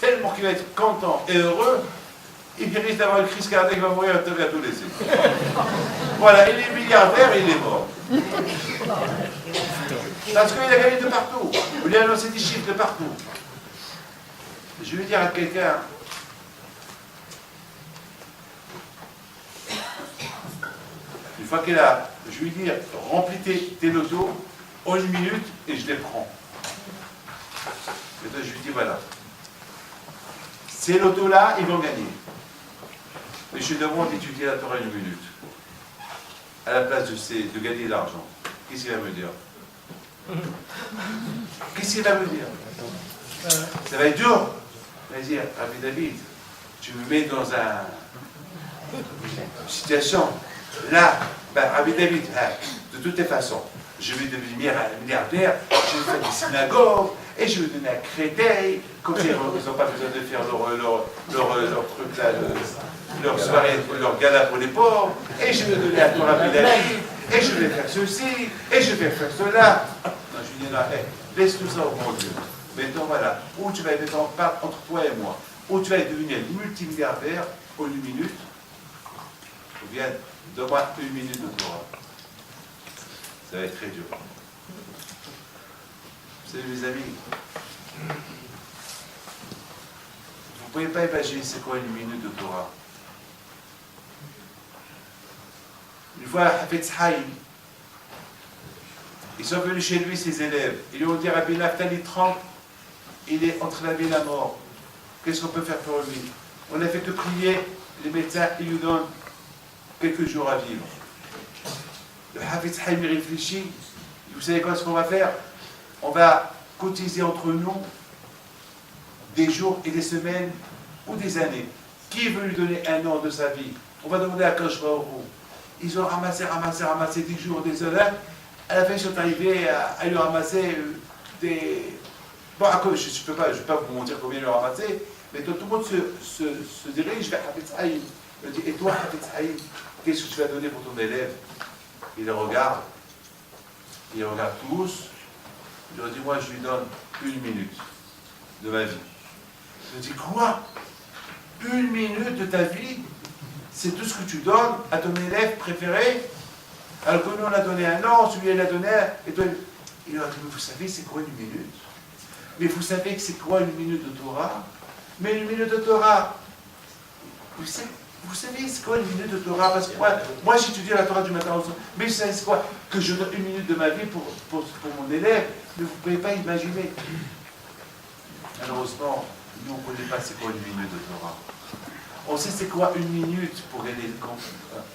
tellement qu'il va être content et heureux, il risque d'avoir une crise cardiaque, il va mourir, il va tout laisser. Voilà, il est milliardaire et il est mort. Parce qu'il a gagné de partout. On lui a annoncé des chiffres de partout. Je vais dire à quelqu'un, une fois qu'il a, je lui dis, remplis tes lotos en une minute et je les prends. Et donc je lui dis, voilà, ces lotos-là, ils vont gagner. Mais je demande d'étudier la Torah une minute, à la place de gagner de l'argent. Qu'est-ce qu'il va me dire? Qu'est-ce qu'il va me dire? Ça va être dur. Il va dire, Rabbi David, tu me mets dans une situation, là, Rabbi David, de toutes les façons, je vais devenir un milliardaire, je vais faire des synagogues, et je vais donner un crédit, comme ils n'ont pas besoin de faire leur truc là, leur soirée, leur gala pour les pauvres, et je vais donner à ton Rabbi David, et je vais faire ceci, et je vais faire cela. Non, je lui dis, non, laisse tout ça au bon Dieu. Maintenant, voilà, où tu vas être en part entre toi et moi, où tu vas devenir multimilliardaire en une minute, ou bien, donne-moi une minute de Torah. Ça va être très dur. Vous savez, mes amis, vous ne pouvez pas imaginer c'est quoi une minute de Torah. Une fois, Hafetz Haïm, ils sont venus chez lui, ses élèves. Ils lui ont dit, Rabbi Naftali, 30, il est entre la vie et la mort. Qu'est-ce qu'on peut faire pour lui? On n'a fait que prier, les médecins, ils lui donnent quelques jours à vivre. Le Hafetz Haïm réfléchit, vous savez quoi ce qu'on va faire? On va cotiser entre nous des jours et des semaines ou des années. Qui veut lui donner un an de sa vie? On va demander à Kosh Baruch Hu. Ils ont ramassé 10 jours, des heures. À la fin, ils sont arrivés à lui ramasser des... Bon, je ne vais pas vous mentir combien ils lui ont ramassé, mais tout le monde se dirige vers Hafetz Haïm. Il dit, et toi, Hafetz Haïm, qu'est-ce que tu vas donner pour ton élève? Il les regarde. Ils regardent tous. Il leur dit, moi, je lui donne une minute de ma vie. Je dis, quoi? Une minute de ta vie? C'est tout ce que tu donnes à ton élève préféré? Alors que nous, on a donné un an, celui-là, il a donné un... Et toi, il leur dit, mais vous savez, c'est quoi une minute? Mais vous savez que c'est quoi une minute de Torah? Mais une minute de Torah, vous savez, c'est quoi une minute de Torah? Parce que moi j'étudie la Torah du matin au soir. Mais vous savez, c'est quoi? Que je donne une minute de ma vie pour mon élève. Mais vous ne pouvez pas imaginer. Malheureusement, nous, on ne connaît pas c'est quoi une minute de Torah. On sait c'est quoi une minute pour gagner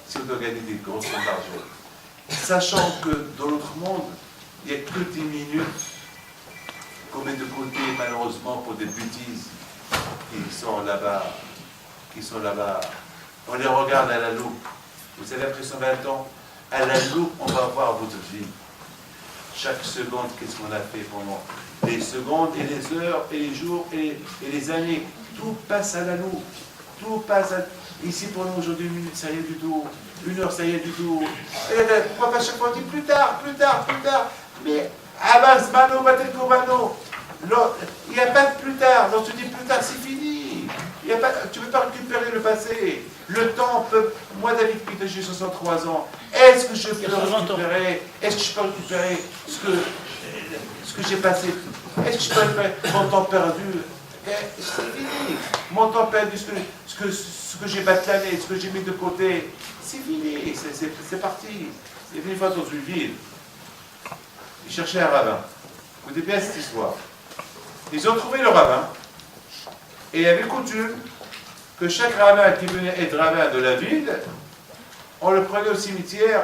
si on doit gagner des grosses sommes d'argent. Sachant que dans notre monde, il n'y a que des minutes qu'on met de côté, malheureusement, pour des bêtises qui sont là-bas. On les regarde à la loupe. Vous savez, après 120 ans, à la loupe, on va voir votre vie. Chaque seconde, qu'est-ce qu'on a fait pendant les secondes, et les heures, et les jours, et les années. Tout passe à la loupe. Tout passe à... Ici, pour nous, aujourd'hui, une minute, ça y est du tout. Une heure, ça y est du tout. Et pourquoi pas chaque fois on dit plus tard? Mais, avance, mano, bateco, mano. Il n'y a pas de plus tard. Donc, tu dis plus tard, c'est fini. Tu ne peux pas récupérer le passé. Le temps peut... Moi, David Peter, j'ai 63 ans. Est-ce que je peux récupérer ce que j'ai passé? Est-ce que je peux récupérer mon temps perdu? C'est fini. Mon temps perdu, ce que j'ai bâclané, ce que j'ai mis de côté, c'est fini. C'est parti. Il est une fois dans une ville. Ils cherchaient un rabbin. Écoutez bien cette histoire. Ils ont trouvé le rabbin. Et il y avait coutume que chaque rabbin qui venait être rabbin de la ville, on le prenait au cimetière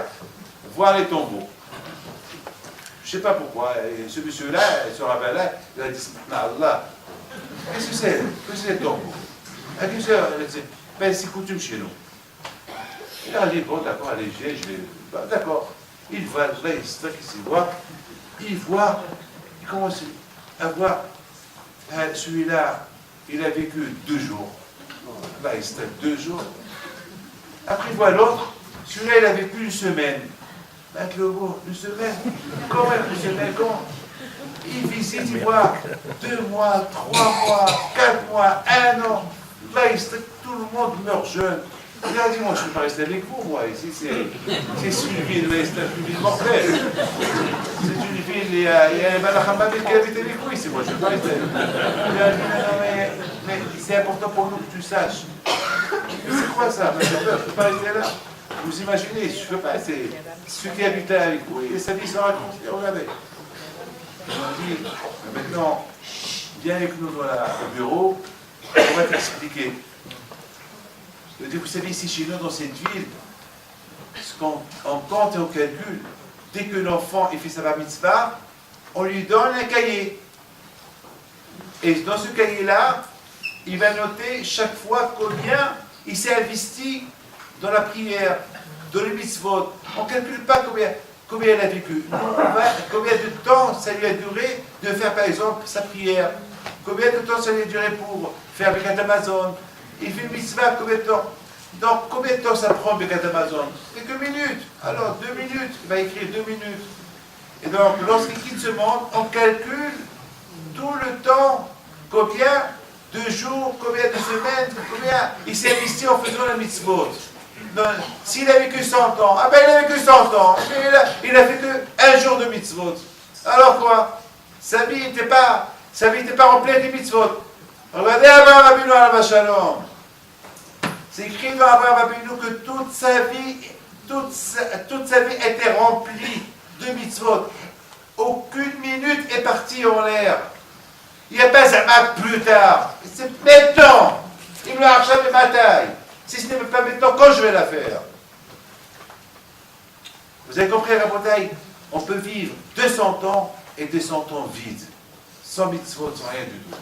voir les tombeaux. Je ne sais pas pourquoi. Et ce monsieur-là, ce rabbin-là, il a dit, Allah, qu'est-ce que c'est? Qu'est-ce que c'est ton mot? Elle dit, ben, c'est coutume chez nous. Il a dit, bon, d'accord, allez, je vais. Ben, d'accord. Il voit, là, il voit, il commence à voir, celui-là, il a vécu 2 jours. Là, il se tape 2 jours. Après, il voit l'autre, celui-là, il a vécu 1 semaine. Avec le mot, 1 semaine. Comment 1 semaine? Comment? Il visite, il voit 2 mois, 3 mois, 4 mois, 1 an. Là, tout le monde meurt jeune. Il a dit, moi, je ne peux pas rester avec vous, moi. Ici, c'est une ville, mais c'est une ville mortelle. C'est une ville, il y a les Balachamabit qui habitent avec vous ici. Moi, je ne peux pas rester avec vous. Il a dit, non, mais c'est important pour nous que tu saches. C'est quoi ça? Je ne peux pas rester là. Vous imaginez, je ne peux pas. C'est ceux qui habitaient avec vous, et sa vie se raconte. Regardez. Ils ont dit, maintenant, viens avec nous au bureau, on va t'expliquer. Vous savez, ici chez nous, dans cette ville, ce qu'on compte et on calcule, dès que l'enfant fait sa bar mitzvah, on lui donne un cahier. Et dans ce cahier-là, il va noter chaque fois combien il s'est investi dans la prière, dans les mitzvot. On ne calcule pas combien il a vécu. Combien de temps ça lui a duré de faire, par exemple, sa prière. Combien de temps ça lui a duré pour faire avec Amazon. Il fait une mitzvah, combien de temps? Donc, combien de temps ça prend avec Amazon? Quelques minutes. Alors, 2 minutes. Il va écrire 2 minutes. Et donc, lorsqu'il quitte ce monde, on calcule tout le temps, combien de jours, combien de semaines, combien il s'est investi en faisant la mitzvot. S'il a vécu 100 ans, ah ben il a vécu 100 ans, mais il a fait que 1 jour de mitzvot. Alors quoi? Sa vie n'était pas remplie de mitzvot. Regardez Abraham Avinu alav shalom. C'est écrit dans Abraham Avinu que toute sa vie était remplie de mitzvot. Aucune minute est partie en l'air. Il n'y a pas un plus tard. C'est maintenant. Il me l'a jamais ma taille. Si ce n'est pas maintenant, quand je vais la faire? Vous avez compris la bataille? On peut vivre 200 ans et 200 ans vides. Sans mitzvot, sans rien du tout.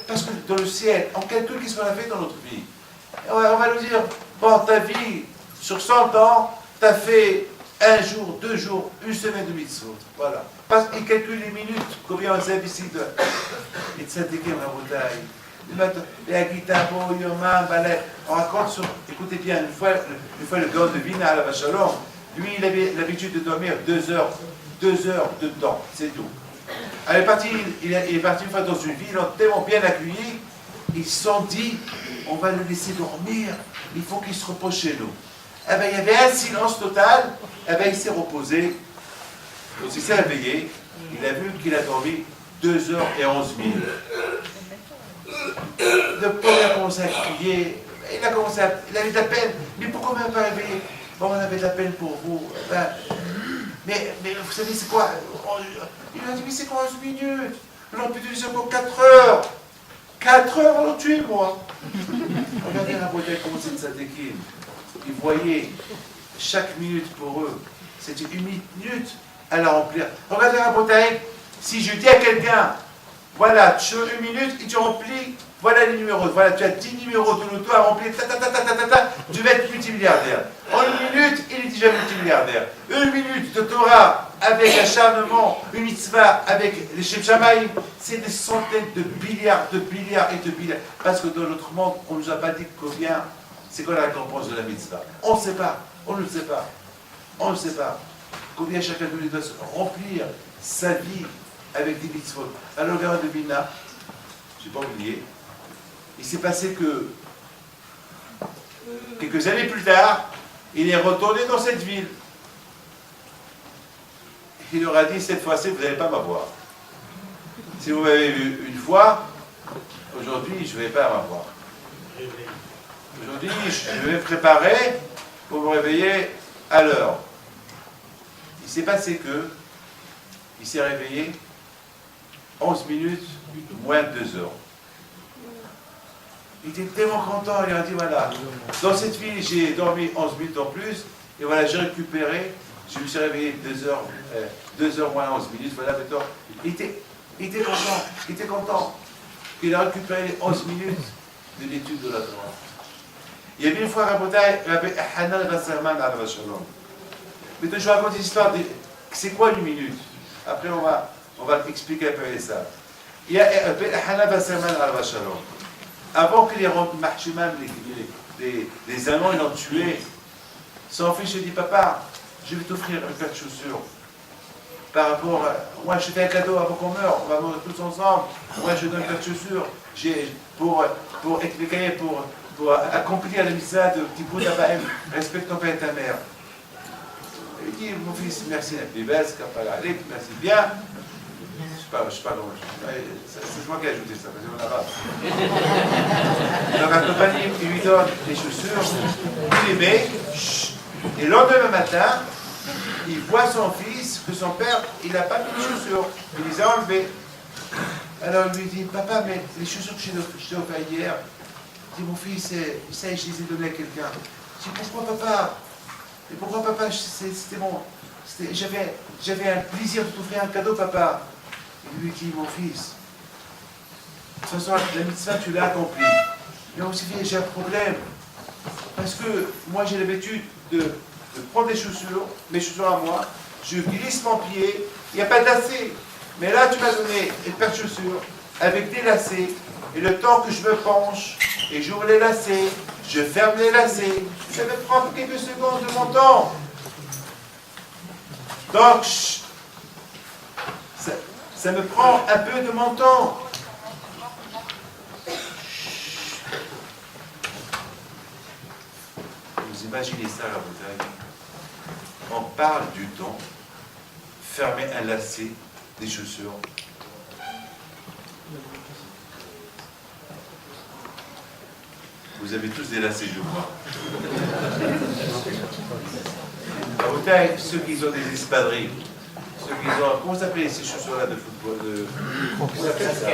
Parce que dans le ciel, on calcule qu'est-ce qu'on a fait dans notre vie. On va nous dire, bon, ta vie, sur 100 ans, tu as fait 1 jour, 2 jours, 1 semaine de mitzvot. Voilà. Parce qu'il calcule les minutes, combien on s'est investi de... Et de s'intéresser à la bataille. On raconte sur... Écoutez bien, une fois le gars de Vina alav shalom, lui, il avait l'habitude de dormir 2 heures de temps, c'est tout. Il est parti une fois dans une ville, ils l'ont tellement bien accueilli, ils se sont dit, on va le laisser dormir, il faut qu'il se repose chez nous. Eh bien, il y avait un silence total, eh bien, il s'est reposé, donc il s'est réveillé, il a vu qu'il a dormi 2h11 minutes. Le pauvre a commencé à crier, il avait de la peine, mais pourquoi on ne m'a pas réveillé? Bon, on avait de la peine pour vous. Mais vous savez, c'est quoi? Il a dit, mais c'est quoi 11 minutes? On aurait pu utiliser encore 4 heures. 4 heures, on l'a tué, moi. Regardez la beauté, comment c'est de Tzaddikim. Ils voyaient chaque minute pour eux. C'était 1 minute à la remplir. Regardez la beauté. Si je dis à quelqu'un, voilà, tu as 1 minute et tu remplis, voilà les numéros. Voilà, tu as 10 numéros de l'auto à remplir, tu vas être multimilliardaire. En 1 minute, il est déjà multimilliardaire. 1 minute de Torah avec acharnement, une mitzvah avec les Shem Shamaïm, c'est des centaines de milliards, de milliards et de milliards. Parce que dans notre monde, on ne nous a pas dit combien, c'est quoi la récompense de la mitzvah. On ne sait pas, on ne sait pas, on ne sait pas. Combien chacun de nous doit remplir sa vie avec des mitzvot. Alors, le gars de Vilna, je n'ai pas oublié, il s'est passé que quelques années plus tard, il est retourné dans cette ville. Il leur a dit, cette fois-ci, vous n'allez pas m'avoir. Si vous m'avez vu une fois, aujourd'hui, je ne vais pas m'avoir. Aujourd'hui, je vais me préparer pour me réveiller à l'heure. Il s'est passé que, il s'est réveillé 11 minutes, moins de 2 heures. Il était tellement content, il a dit voilà, dans cette ville j'ai dormi 11 minutes en plus, et voilà, j'ai récupéré Je me suis réveillé 2h moins 11 minutes, voilà, maintenant. Il était content. Il a récupéré les 11 minutes de l'étude de la Torah. Il y avait une fois, Rabotai, Rabbi Hanan Wasserman à la Shalom. Maintenant, je vais raconter l'histoire de. C'est quoi une minute? Après, on va expliquer un peu ça. Il y a Rabbi Hanan Wasserman à la Shalom. Avant que les Allemands l'ont tué, son fils lui dit, papa, je vais t'offrir une paire de chaussures. Par rapport à. Moi, je fais un cadeau avant qu'on meure, on va mourir tous ensemble. Moi, je donne une paire de chaussures pour expliquer, pour accomplir la mitzvah de Tibout Abahem, respecte ton père et ta mère. Il dit, mon fils, merci, merci bien. Je sais pas long. C'est moi qui ai ajouté ça, parce qu'on a pas. Donc, accompagné, il lui donne les chaussures, il les met, et le lendemain matin, il voit son fils, que son père, il n'a pas mis les chaussures, il les a enlevées. Alors il lui dit, papa, mais les chaussures que je t'ai offertes hier, il dit, mon fils, ça, je les ai données à quelqu'un. Je dis, pourquoi papa? Et pourquoi papa? C'était bon. J'avais un plaisir de t'offrir un cadeau, papa. Il lui dit, mon fils, de toute façon, la mitzvah, tu l'as accomplie. Mais aussi, j'ai un problème. Parce que moi, j'ai l'habitude de prendre les chaussures, mes chaussures à moi, je glisse mon pied, il n'y a pas de lacets. Mais là, tu m'as donné une paire de chaussures avec des lacets, et le temps que je me penche, et j'ouvre les lacets, je ferme les lacets, ça me prend quelques secondes de mon temps. Donc, ça me prend un peu de mon temps. Vous imaginez ça, la bouteille? On parle du temps, fermer un lacet des chaussures. Vous avez tous des lacets, je crois. La bouteille, ceux qui ont des espadrilles, ceux qui ont. Comment s'appelait ces chaussures-là de football Comment s'appelle ça?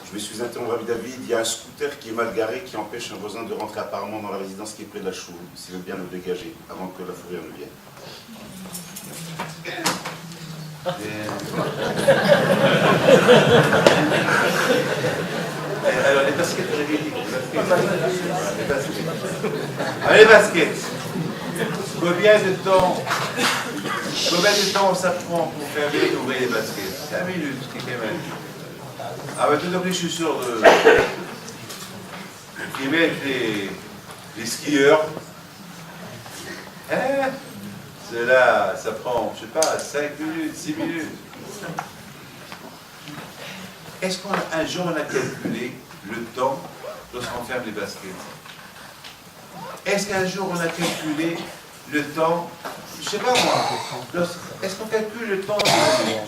Je me suis interrompu, Rabbi David, il y a un scooter qui est mal garé qui empêche un voisin de rentrer apparemment dans la résidence qui est près de la choule. S'il veut bien le dégager avant que la fourrière ne vienne. Alors les baskets réveillées. Les baskets. Combien de temps ça prend pour fermer et ouvrir les baskets? 5 minutes, qui est même. Ah bah tout donc les chaussures qui mettent les skieurs. Hein? Cela, ça prend, je sais pas, 5 minutes, 6 minutes. Est-ce qu'un jour on a calculé le temps lorsqu'on ferme les baskets? Est-ce qu'un jour on a calculé le temps, je sais pas moi, est-ce qu'on calcule le temps?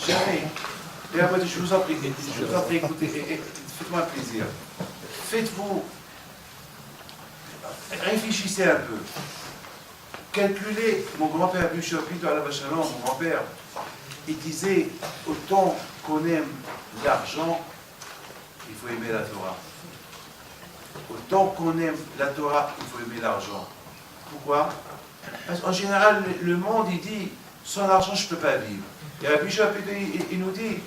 Jamais. Et après, je vous en prie, écoutez, faites-moi un plaisir. Faites-vous, réfléchissez un peu. Calculez, mon grand-père Bouchopito à la Vachalon, mon grand-père, il disait, autant qu'on aime l'argent, il faut aimer la Torah. Autant qu'on aime la Torah, il faut aimer l'argent. Pourquoi? Parce qu'en général, le monde, il dit, sans l'argent, je ne peux pas vivre. Et Rabbi Shapito, il nous dit,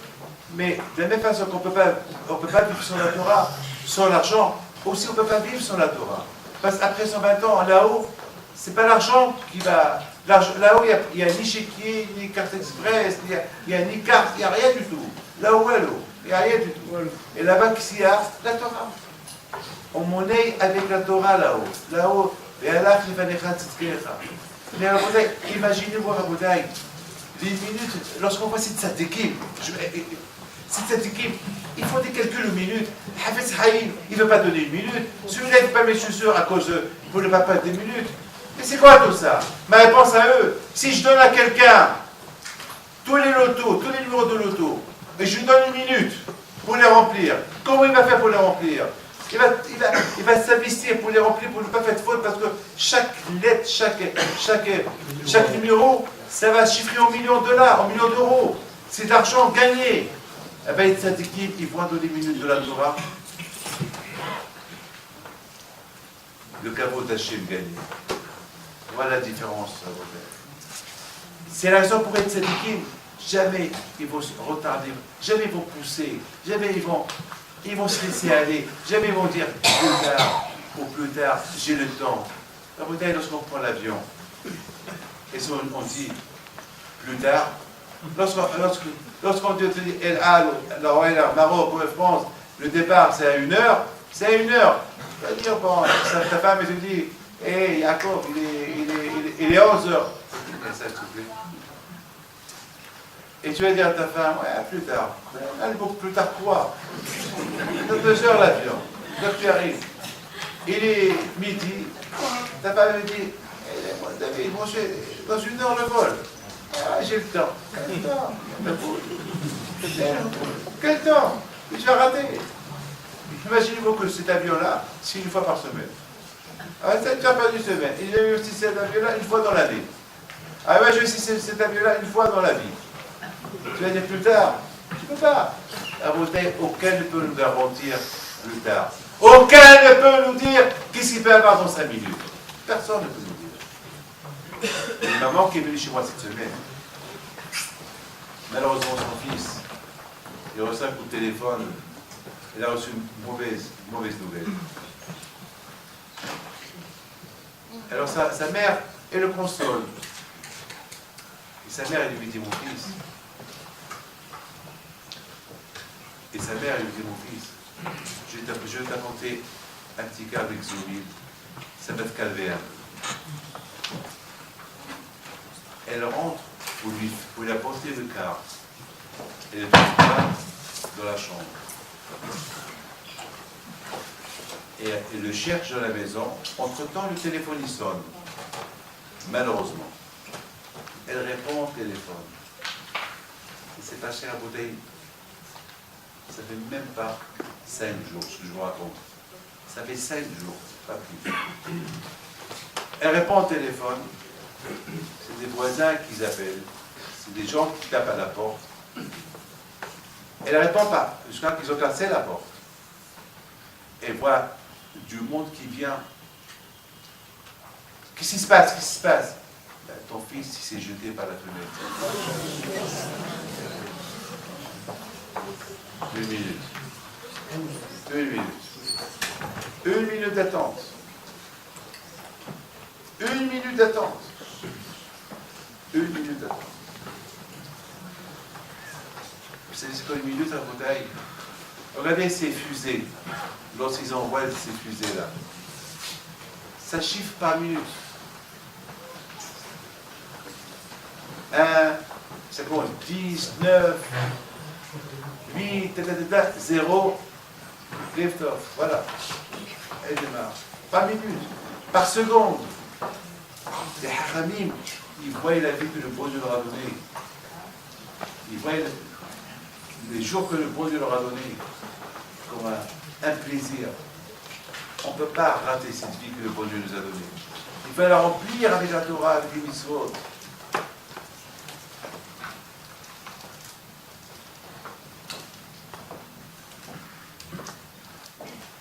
mais de la même façon qu'on ne peut pas vivre sans la Torah, sans l'argent, aussi on ne peut pas vivre sans la Torah. Parce qu'après 120 ans, là-haut, c'est pas l'argent qui va. Là-haut, il n'y a ni chéquier, ni carte express, il n'y a ni carte, il n'y a rien du tout. Là-haut, il n'y a rien du tout. Et là-bas, qu'est-ce qu'il y a? La Torah. On monnaie avec la Torah là-haut. Là-haut, mais imaginez-vous, Rabotai, les minutes, lorsqu'on voit cette tzadikim, il faut des calculs aux minutes. Hafez Haïm, il ne veut pas donner une minute. Celui-là, il ne veut pas mettre chaussures à cause pour ne pas perdre des minutes. Mais c'est quoi tout ça? Ma réponse à eux, si je donne à quelqu'un tous les lotos, tous les numéros de loto, et je lui donne une minute pour les remplir, comment il va faire pour les remplir? Il va s'investir pour les remplir, pour ne pas faire de faute, parce que chaque lettre, chaque numéro, ça va chiffrer en millions de dollars, en millions d'euros. C'est de l'argent gagné. Eh bien, les tzadikim, ils vont donner une minute de la Torah. Le caveau d'Hachem gagné. Voilà la différence. C'est la raison pour être tzadikim. Jamais ils vont se retarder, jamais ils vont pousser, jamais ils vont se laisser aller, jamais ils vont dire plus tard ou plus tard, j'ai le temps. La bouteille, lorsqu'on prend l'avion, et on dit plus tard, lorsqu'on dit El Al, Maroc, France, le départ c'est à 1h, c'est à 1h. Tu vas dire, bon, ta femme elle te dit, hé Jacob, il est 11h. Et tu vas dire à ta femme, ouais, plus tard. Elle beaucoup plus tard quoi? Dans 2 heures l'avion. Quand tu arrives, il est midi, ta femme me dit, David, moi dans 1 heure le vol. Ah, j'ai le temps. Quel temps? Quel temps? Tu vas rater. Imaginez-vous que cet avion-là, c'est 1 fois par semaine. Ah, tu as perdu une semaine. Il a eu aussi cet avion-là 1 fois dans l'année. Ah ouais, j'ai aussi cet avion-là 1 fois dans la vie. Tu vas dire plus tard. Tu ne peux pas. La bouteille, aucun ne peut nous garantir plus tard. Aucun ne peut nous dire qu'est-ce qu'il peut avoir dans 5 minutes. Personne ne peut nous dire. Une maman qui est venue chez moi cette semaine, malheureusement son fils, il a reçu un coup de téléphone, il a reçu une mauvaise nouvelle. Alors sa mère, elle le console. Et sa mère, elle lui dit, mon fils. Et sa mère, elle lui dit, mon fils, je vais t'apporter un petit cas avec Zobil, ça va te calmer un peu. Elle rentre pour lui apporter le quart. Elle ne trouve pas dans la chambre. Et elle le cherche dans la maison. Entre-temps, le téléphone il sonne. Malheureusement. Elle répond au téléphone. Et c'est pas cher à bouteille. Ça fait même pas 5 jours, ce que je vous raconte. Ça fait 5 jours, pas plus. Elle répond au téléphone. C'est des voisins qui appellent. C'est des gens qui tapent à la porte. Elle ne répond pas, jusqu'à qu'ils ont cassé la porte. Et voit du monde qui vient. Qu'est-ce qui se passe? Qu'est-ce qui se passe? Ben, ton fils, il s'est jeté par la fenêtre. 1 minute. 1 minute. 1 minute d'attente. 1 minute d'attente. 1 minute d'attente. Vous savez c'est quoi 1 minute à la bouteille? Regardez ces fusées. Lorsqu'ils envoient ces fusées-là. Ça chiffre par minute. 1, c'est quoi? 10, 9, 8, 0, lift off. Voilà. Elle démarre. Par minute. Par seconde. Les haramim, ils voient la vie que le bon Dieu leur a donnée. Ils voient les jours que le bon Dieu leur a donnés comme un plaisir. On ne peut pas rater cette vie que le bon Dieu nous a donnée. Il faut la remplir avec la Torah, avec les mitzvot.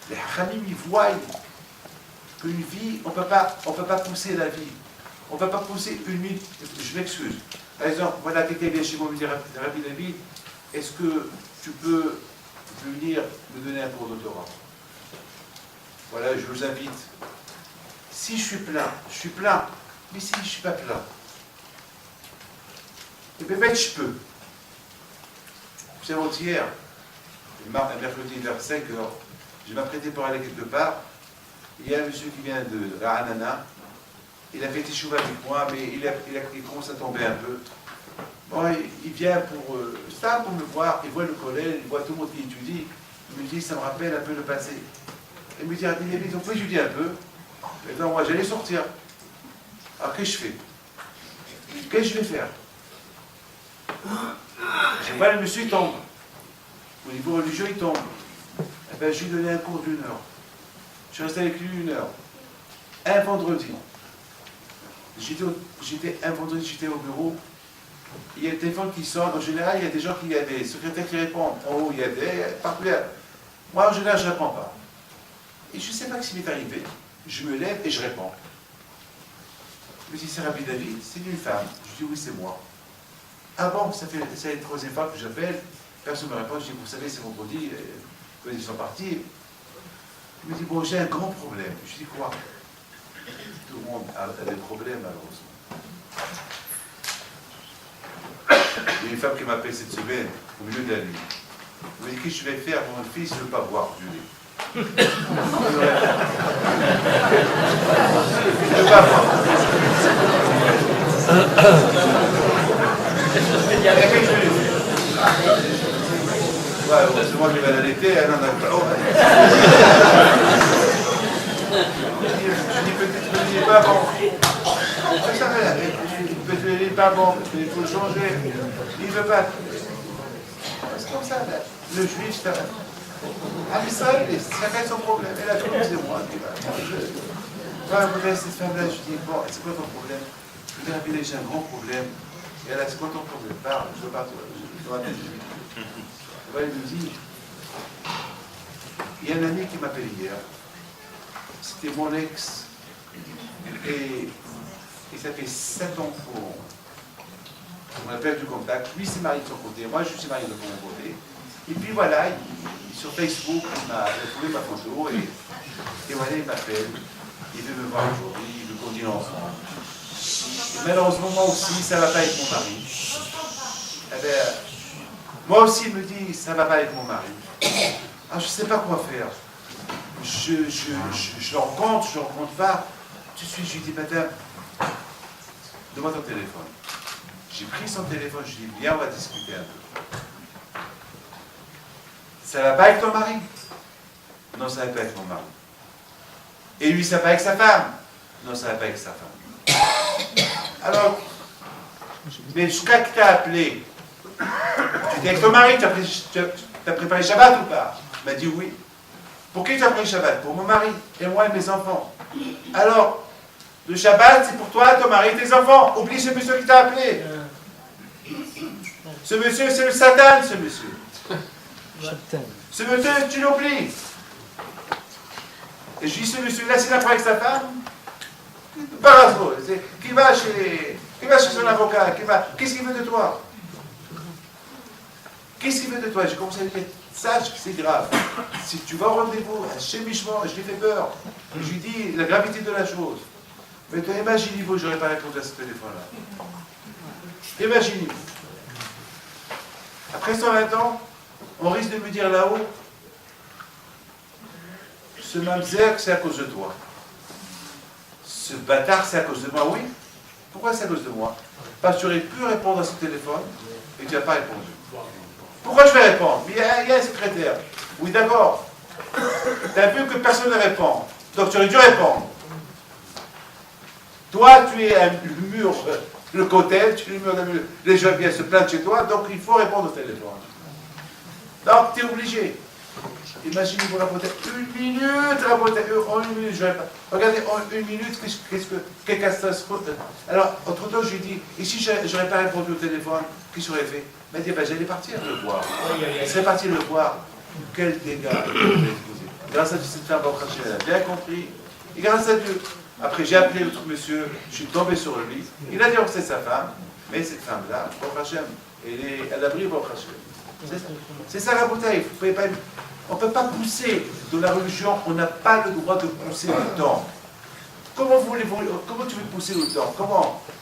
Les haramim, ils voient qu'une vie, on ne peut pas pousser la vie. On ne peut pas pousser une minute. Je m'excuse. Par exemple, voilà, quelqu'un vient chez moi et me dit, Rabbi David, est-ce que tu peux venir me donner un cours de Torah? Voilà, je vous invite. Si je suis plein, je suis plein. Mais si je ne suis pas plein, et bien, je peux. Vous savez, hier, mercredi vers 5 h, je m'apprêtais pour aller quelque part. Il y a un monsieur qui vient de Ranana. Il a fait des chouva avec moi, mais il commence à tomber un peu. Bon, il vient pour me voir, il voit le collège, il voit tout le monde qui étudie. Il me dit, ça me rappelle un peu le passé. Il me dit, on peut étudier un peu. Maintenant, moi, j'allais sortir. Alors, qu'est-ce que je fais? Qu'est-ce que je vais faire? Je vois le monsieur, il tombe. Au niveau religieux, il tombe. Eh bien, je lui ai donné un cours d'1 heure. Je suis resté avec lui 1 heure. Un vendredi. Un vendredi, j'étais au bureau. Il y a le téléphone qui sonne. En général, il y a des gens il y a des secrétaires qui répondent. En haut, il y a des partout. Moi, en général, je ne réponds pas. Et je ne sais pas ce qui m'est arrivé. Je me lève et je réponds. Il me dit, c'est Rabbi David, c'est une femme. Je dis, oui, c'est moi. Ah bon, c'est la troisième fois que j'appelle, personne ne me répond. Je dis, vous savez, c'est vendredi, ils sont partis. Il me dit, bon, j'ai un grand problème. Je dis, quoi? Tout le monde a des problèmes, malheureusement. Il y a une femme qui m'appelle cette semaine, au milieu de la nuit. Elle me dit, qu'est-ce que je vais faire pour mon fils, je ne veux pas boire du lait. Je ne veux pas boire. Il y a quelqu'un qui me dit. Ouais, heureusement qu'il va l'allaiter, elle en a pas. Je dis, peut-être que il n'est pas bon. C'est ça, peut-être qu'il n'est pas bon, il faut le changer. Il ne veut pas. C'est comme ça, le juif, c'est un Israël, chacun son problème. Elle a tout c'est moi. Quand je regarde cette femme-là, je dis, bon, c'est quoi ton problème? Je lui dis, j'ai un grand problème. Et elle a, c'est quoi ton problème? Parle, je veux pas te dire. Elle me dit, il y a un ami qui m'appelle hier. C'était mon ex. Et ça fait 7 ans qu'on a perdu contact. Lui s'est marié de son côté, moi je suis marié de mon côté. Et puis voilà, sur Facebook, il a trouvé ma photo et voilà, il m'appelle. Il veut me voir aujourd'hui, il veut qu'on dîne ensemble. Et malheureusement, moi aussi, ça ne va pas avec mon mari. Eh bien, moi aussi, il me dit, ça ne va pas avec mon mari. Ah, je ne sais pas quoi faire. Je rencontre pas. Tout de suite, je lui dis, madame, donne-moi ton téléphone. J'ai pris son téléphone, je lui dis, viens, on va discuter un peu. Ça va pas avec ton mari? Non, ça va pas avec mon mari. Et lui, ça va avec sa femme? Non, ça va pas avec sa femme. Alors, mais jusqu'à qui t'a appelé? Tu étais avec ton mari, tu as préparé Shabbat ou pas? Il m'a dit oui. Pour qui tu as pris Shabbat? Pour mon mari, et moi et mes enfants. Alors, le Shabbat, c'est pour toi, ton mari et tes enfants. Oublie ce monsieur qui t'a appelé. Ce monsieur, c'est le Satan, ce monsieur. Ce monsieur, tu l'oublies. Et je dis, ce monsieur-là, s'il a pris avec sa femme, Barasco, qui va chez son avocat, qu'est-ce qu'il veut de toi? Qu'est-ce qu'il veut de toi? J'ai commencé à lui dire, sache que c'est grave. Si tu vas au rendez-vous, chez Michement, je lui fais peur. Je lui dis la gravité de la chose. Mais toi, imaginez-vous, je n'aurais pas répondu à ce téléphone-là. Imaginez-vous. Après 120 ans, on risque de me dire là-haut, ce mamzer, c'est à cause de toi. Ce bâtard, c'est à cause de moi. Oui. Pourquoi c'est à cause de moi? Parce que tu aurais pu répondre à ce téléphone et tu n'as pas répondu. Pourquoi je vais répondre? Il y a un secrétaire. Oui, d'accord. Tu as vu que personne ne répond. Donc tu aurais dû répondre. Toi, tu es le mur, le côté, tu es le mur, les gens viennent se plaindre chez toi, donc il faut répondre au téléphone. Donc tu es obligé. Imaginez-vous raconter une minute, raconter en une minute, je vais pas. Regardez, en une minute, quelle catastrophe. Alors, entre-temps, je lui dis, et si je n'aurais pas répondu au téléphone, qu'est-ce que j'aurais fait? Il m'a dit, ben, j'allais partir le voir. Il serait parti le voir. Quel dégât il aurait causé. Grâce à Dieu, cette femme, elle a bien compris. Et grâce à Dieu, après, j'ai appelé l'autre monsieur, je suis tombé sur lui. Il a dit que c'est sa femme, mais cette femme-là, elle est à l'abri, c'est ça la bouteille. On ne peut pas pousser de la religion, on n'a pas le droit de pousser le temps. Comment tu veux pousser le temps?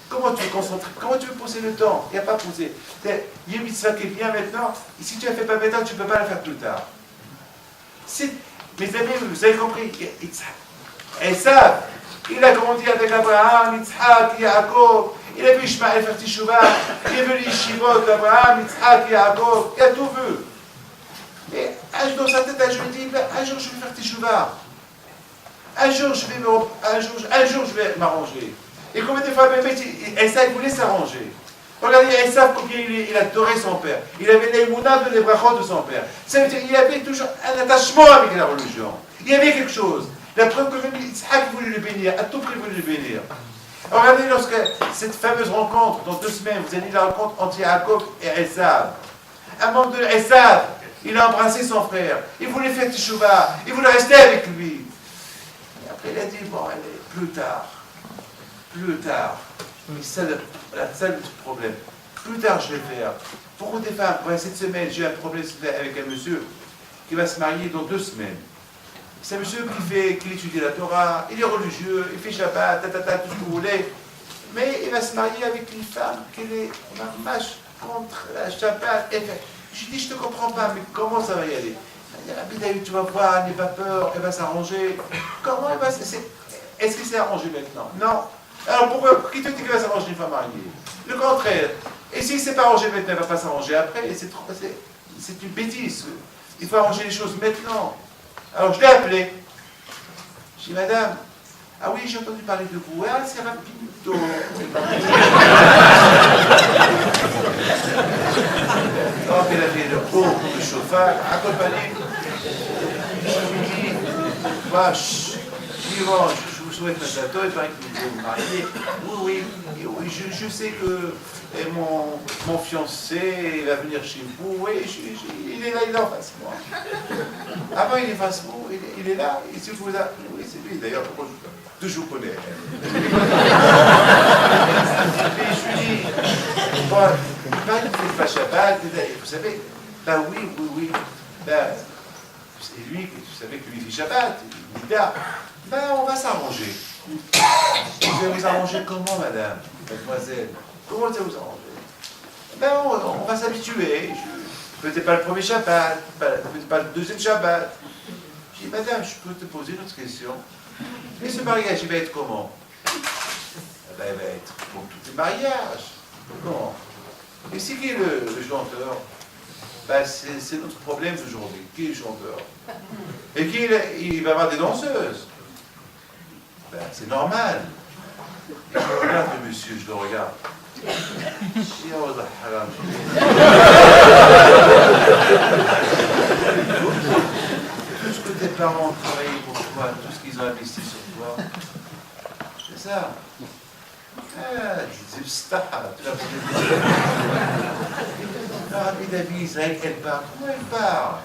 Comment tu veux concentrer? Comment tu veux pousser le temps? Il n'y a pas poussé. Il y a une mitzvah qui vient maintenant, et si tu ne la fais pas maintenant, tu ne peux pas la faire plus tard. Mes amis, vous avez compris, Esav, il a grandi avec Abraham, Yitzhak, Yaakov, il a vu Ishmael faire Teshuvah, il a vu les Shivot d'Abraham, Yitzhak, Yaakov, il a tout vu. Et dans sa tête, un jour, il dit, un jour je vais faire Teshuvah. Un jour je vais m'arranger. Et combien de fois, Esav voulait s'arranger. Regardez, Esav, combien il adorait son père. Il avait l'émouna de l'ébrachot de son père. Ça veut dire qu'il avait toujours un attachement avec la religion. Il y avait quelque chose. La preuve que même Yitzhak voulait le bénir, à tout prix voulait le bénir. Regardez, lorsque cette fameuse rencontre, dans 2 semaines, vous avez la rencontre entre Yaakov et Esav. Un moment de Esav, il a embrassé son frère. Il voulait faire Teshuvah. Il voulait rester avec lui. Et après, il a dit, bon, allez, plus tard. plus tard, et c'est ça le problème, plus tard je vais faire. Beaucoup des femmes, ouais, cette semaine, j'ai un problème avec un monsieur qui va se marier dans 2 semaines. C'est un monsieur qui étudie la Torah, il est religieux, il fait Shabbat, tout ce que vous voulez, mais il va se marier avec une femme qui est marche contre la Shabbat. Je dis, je ne te comprends pas, mais comment ça va y aller? Tu vas voir, n'aie pas peur, elle va s'arranger. Comment elle va s'arranger? Est-ce que c'est arrangé maintenant? Non. Alors pourquoi? Qui te dit qu'elle va s'arranger une femme mariée? Le contraire. Et si c'est pas arrangé maintenant, elle ne va pas s'arranger après. C'est une bêtise. Il faut arranger les choses maintenant. Alors je l'ai appelé. Je dis, madame, ah oui, j'ai entendu parler de vous. Ah, c'est rapido. Donc elle avait le haut pour le chauffage, accompagné. Je lui dis, vache, je vous souhaite un gâteau, il paraît que vous devez vous marier. Oui, je sais que mon fiancé va venir chez vous. Oui, il est là, il est en face de moi. Ah bon, il est face de vous, il est là. Et si vous oui, c'est lui d'ailleurs, je vous connais. Et je lui dis, bon, il paraît que vous faites pas Shabbat, vous savez, ben oui, ben, c'est lui, vous savez que lui fait Shabbat, il dit là, ben on va s'arranger. Vous allez vous arranger comment, madame, mademoiselle? Comment ça vous arranger? Ben on va s'habituer. Peut-être pas le premier Shabbat, peut-être pas le deuxième Shabbat. Je dis, madame, je peux te poser une autre question. Mais ce mariage, il va être comment? Ben, il va être comme tous les mariages. Comment? Et c'est qui le chanteur? Ben, c'est notre problème d'aujourd'hui. Qui est le chanteur? Et qui il va y avoir des danseuses? Ben, c'est normal. Et je regarde le monsieur, je le regarde. Je dis, oh, haram. Tout ce que tes parents ont travaillé pour toi, tout ce qu'ils ont investi sur toi, c'est ça. Ah, tu dis, tu l'as ah, mais David, Israël, elle part. Comment elle part?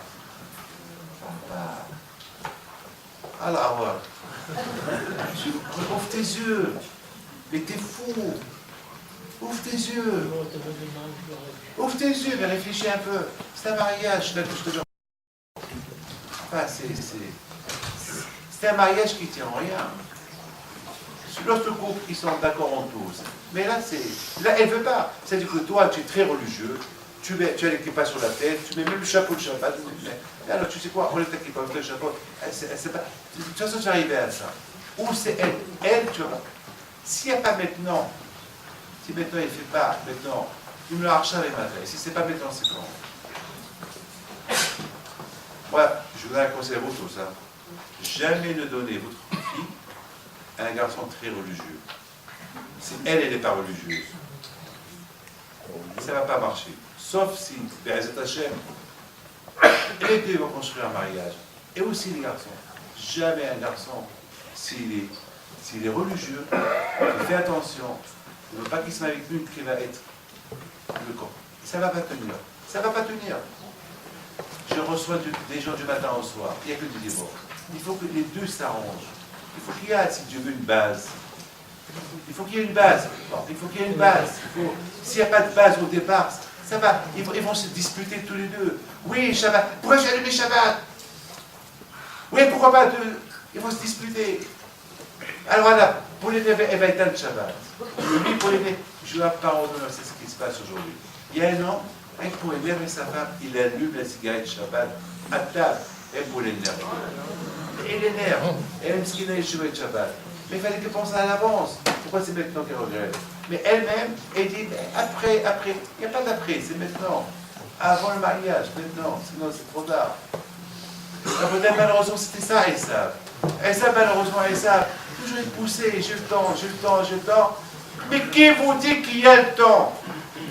Alors, ouvre tes yeux. Mais t'es fou. Ouvre tes yeux. Ouvre tes yeux, mais réfléchis un peu. C'est un mariage, là, que je te dis. Enfin, c'est un mariage qui tient en rien. Sur l'autre groupe, ils sont d'accord en tous. Mais là, elle ne veut pas. C'est-à-dire que toi, tu es très religieux. Tu as l'équipage sur la tête, tu mets même le chapeau de Shabbat. Alors, tu sais quoi, on est l'équipage, le chapeau. De toute façon, tu vas arriver à ça. Ou c'est elle, tu vois. S'il n'y a pas maintenant, si maintenant il ne fait pas, maintenant, il me l'arrache avec ma tête. Si ce n'est pas maintenant, c'est quand? Moi, je vous donne un conseil à vous tous. Jamais ne donnez votre fille à un garçon très religieux. Si elle n'est pas religieuse, ça ne va pas marcher. Sauf si, Bézat Hachem, les deux vont construire un mariage. Et aussi les garçons. Jamais un garçon, s'il est religieux, il fait attention, il ne veut pas qu'il se marie avec une qui va être le camp. Ça ne va pas tenir. Ça ne va pas tenir. Je reçois des gens du matin au soir. Il n'y a que du divorce. Il faut que les deux s'arrangent. Il faut qu'il y ait, si Dieu veut, une base. Il faut qu'il y ait une base. Il faut qu'il y ait une base. S'il n'y a pas de base au départ, ça va. Ils vont se disputer tous les deux. Oui, Shabbat. Pourquoi j'ai allumé Shabbat? Oui, pourquoi pas deux? Ils vont se disputer. Alors voilà, pour l'élever, elle va éteindre le Shabbat. Lui, pour l'élever, je la parole d'honneur, c'est ce qui se passe aujourd'hui. Il y a un an, pour énerver sa femme, il allume la cigarette Shabbat à table, et pour l'énerver. Et l'énerve, elle aime ce qu'il a échoué de Shabbat. Mais il fallait qu'elle pense à l'avance. Pourquoi c'est maintenant qu'elle regrette? Mais elle-même, elle dit, après, il n'y a pas d'après, c'est maintenant. Avant le mariage, maintenant, sinon c'est trop tard. Peut-être malheureusement c'était ça, Esav. Esav, malheureusement, Esav, toujours il poussait, j'ai le temps. Mais qui vous dit qu'il y a le temps?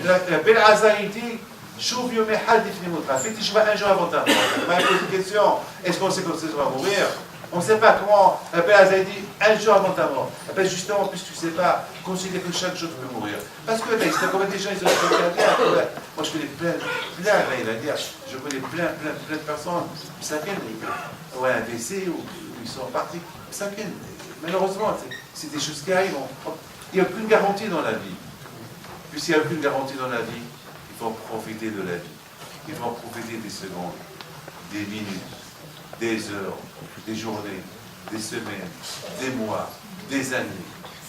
Ben Azar, il dit, Chouv Yomé Hal Difnimotra. Fais tes un jour avant ta mort. On m'a posé une question, est-ce qu'on sait quand ça va mourir? On ne sait pas comment. Ben Azar, il dit, un jour avant ta mort. Ben justement, puisque tu ne sais pas, considère que chaque jour tu peux mourir. Parce que là, c'est combien de gens ils ont fait à dire. Moi, je connais plein, là, il va dire, je connais plein de personnes, ça vient, ou un AVC, ou ils sont partis, ça vient. Malheureusement, c'est des choses qui arrivent. Il n'y a aucune garantie dans la vie. Puisqu'il n'y a aucune garantie dans la vie, il faut profiter de la vie. Il faut profiter des secondes, des minutes, des heures, des journées, des semaines, des mois, des années.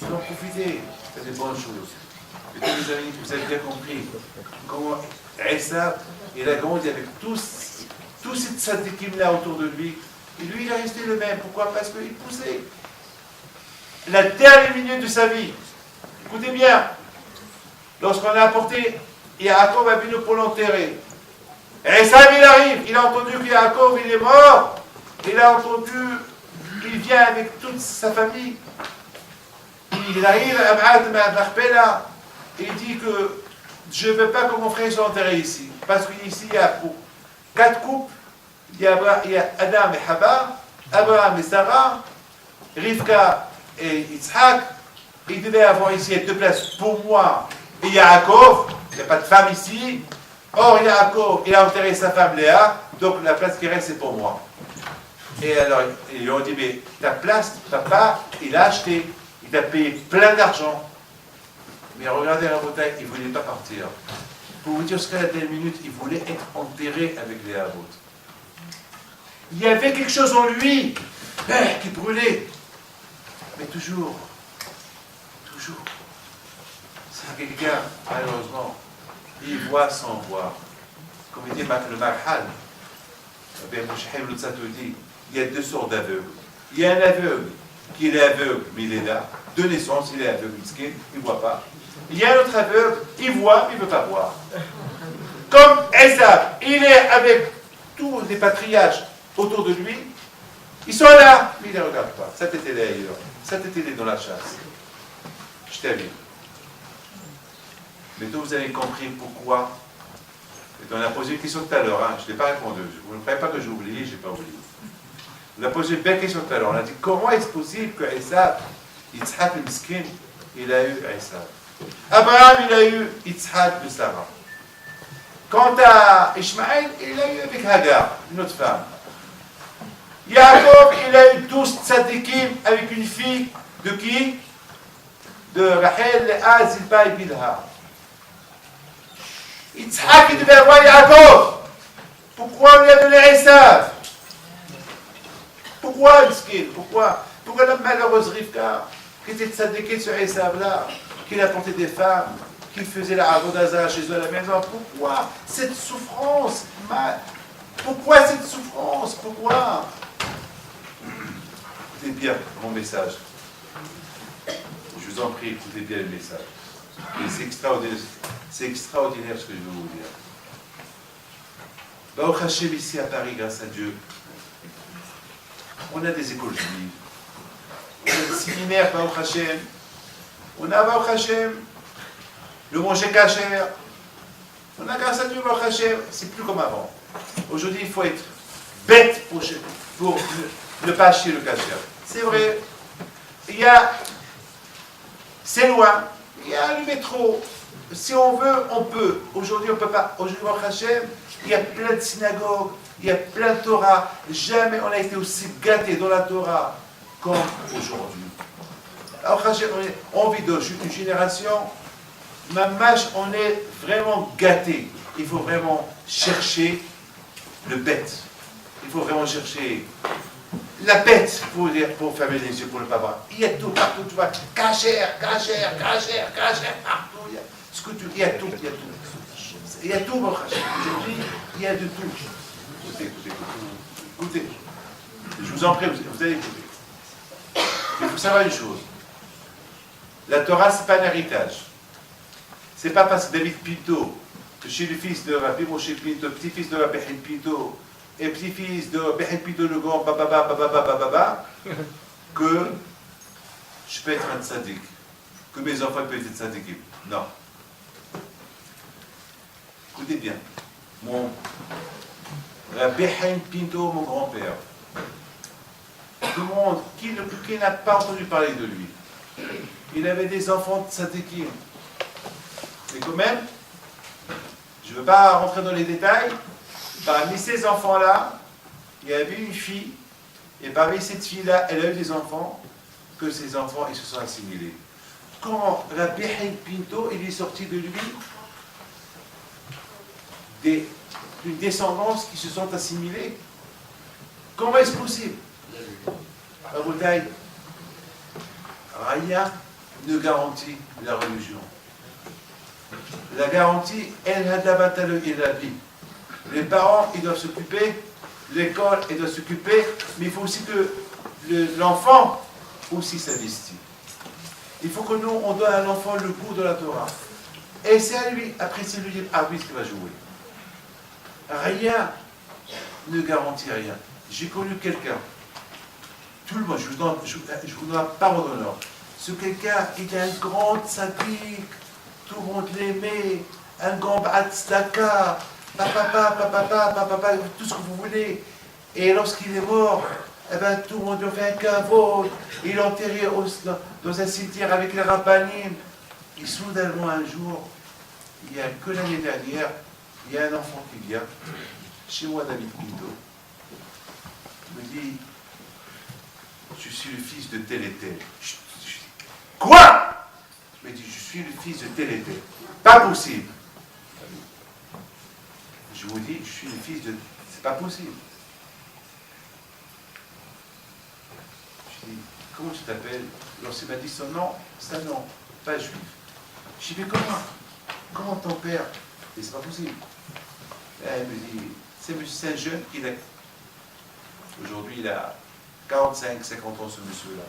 Il faut en profiter. C'est des bonnes choses. Et tous les amis, vous avez bien compris comment Issa, il a grandi avec tous ces tzadikim-là autour de lui. Et lui, il est resté le même. Pourquoi? Parce qu'il poussait. La dernière minute de sa vie. Écoutez bien. Lorsqu'on a apporté Yaakov Avinu pour l'enterrer, Issa, il arrive. Il a entendu que Yaakov, il est mort. Il a entendu qu'il vient avec toute sa famille. Il arrive à Abad Marpella. Et il dit que je ne veux pas que mon frère soit enterré ici. Parce qu'ici, il y a 4 couples. Il y a Adam et Haba, Abraham et Sarah, Rivka et Yitzhak. Il devait avoir ici 2 places pour moi et Yaakov. Il n'y a pas de femme ici. Or, Yaakov, il a enterré sa femme Léa. Donc, la place qui reste, c'est pour moi. Et alors, ils lui ont dit, mais ta place, papa, il a acheté. Il t'a payé plein d'argent. Mais regardez la bouteille, il ne voulait pas partir. Pour vous dire ce qu'à la dernière minute, il voulait être enterré avec les Havot. Il y avait quelque chose en lui qui brûlait. Mais toujours, c'est quelqu'un, malheureusement, il voit sans voir. Comme il dit le Marhal, il y a 2 sortes d'aveugles. Il y a un aveugle qui est aveugle, mais il est là. De naissance, il est aveugle, il ne voit pas. Il y a un autre aveugle, il voit, mais il ne veut pas voir. Comme Esa, il est avec tous les patriarches autour de lui, ils sont là, mais il ne les regarde pas. Ça t'était là ailleurs. Ça t'était dans la chasse. Je t'invite. Mais donc vous avez compris pourquoi. Et on a posé une question tout à l'heure, hein, je n'ai pas répondu. Vous ne croyez pas que j'ai oublié, je n'ai pas oublié. On a posé une belle question tout à l'heure. On a dit comment est-ce possible que Esa, Yitzhak le Miskin, il a eu Esa. Abraham, il a eu Yitzhak de Sarah. Quant à Ishmaël, il a eu avec Hagar, une autre femme. Yaakov, il a eu 12 tzadikim avec une fille de qui? De Rachel, Léa, Zilpa et Bilha. Yitzhak, il devait avoir Yaakov. Pourquoi on lui a donné Esav? Pourquoi, Miskin? Pourquoi la malheureuse Rivka, qui était tzadikim sur Esav-là, qui a porté des femmes, qui faisait la Avodaza chez eux à la maison? Pourquoi cette souffrance? Pourquoi cette souffrance? Pourquoi? Écoutez bien mon message. Je vous en prie, écoutez bien le message. Et c'est extraordinaire ce que je vais vous dire. Baruch Hashem, ici à Paris, grâce à Dieu, on a des écoles juives, on a des séminaires, Baruch Hashem, on a Baruch Hashem, le manger kasher, on a grâce à Dieu, Baruch Hashem, c'est plus comme avant. Aujourd'hui, il faut être bête pour ne pas acheter le kasher. C'est vrai, c'est loin, il y a le métro. Si on veut, on peut. Aujourd'hui, on ne peut pas. Aujourd'hui, Baruch Hashem, il y a plein de synagogues, il y a plein de Torah. Jamais on a été aussi gâté dans la Torah comme aujourd'hui. Baruch Hashem, on vit dans une génération, mamash, on est vraiment gâté. Il faut vraiment chercher le bête. Il faut vraiment chercher la bête pour fermer les yeux, pour ne pas voir. Il y a tout partout, tu vois. Kasher, partout. Il y a tout. Il y a tout, Baruch Hashem. Aujourd'hui, il y a de tout. Écoutez. Je vous en prie, vous allez écouter. Il faut savoir une chose. La Torah, ce n'est pas un héritage. Ce n'est pas parce que David Pinto, que je suis le fils de Rabbi Moshe Pinto, petit-fils de Rabbi Pinto, et petit-fils de Rabbi Pinto le grand, que je peux être un tzaddik, que mes enfants peuvent être tzaddikim. Non. Écoutez bien. Mon Rabbi Pinto, mon grand-père, tout le monde, qui n'a pas entendu parler de lui, il avait des enfants tzaddikim. Mais quand même, je ne veux pas rentrer dans les détails, parmi ces enfants-là, il y avait une fille, et parmi cette fille-là, elle a eu des enfants, que ces enfants, ils se sont assimilés. quand Rabbi Haïm Pinto, il est sorti de lui d'une descendance qui se sont assimilés. Comment est-ce possible? Rabotai, rien ne garantit la religion. La garantie, elle a la vie. Les parents, ils doivent s'occuper, l'école, elle doit s'occuper, mais il faut aussi que l'enfant aussi s'investisse. Il faut que nous, on donne à l'enfant le goût de la Torah. Et c'est à lui, après c'est lui l'arbitre qui va jouer. Rien ne garantit rien. J'ai connu quelqu'un, tout le monde, je vous donne la parole d'honneur. Ce quelqu'un, il a une grande sadique, tout le monde l'aimait, un grand b'atzedaka, papa, tout ce que vous voulez. Et lorsqu'il est mort, eh ben, tout le monde lui a fait un kavod, il est enterré dans un cimetière avec les rabbanim. Et soudainement, un jour, il y a que l'année dernière, il y a un enfant qui vient, chez moi, David Pinto, il me dit, je suis le fils de tel et tel. Quoi? Je me dis, je suis le fils de tel et tel. Pas possible. Je vous dis, je suis le fils de... C'est pas possible. Je dis, comment tu t'appelles? Lorsqu'il m'a dit son nom, c'est un nom, pas juif. Je dis, mais comment ton père? Et c'est pas possible. Et elle me dit, c'est un jeune qui a... Aujourd'hui, il a 45, 50 ans, ce monsieur-là.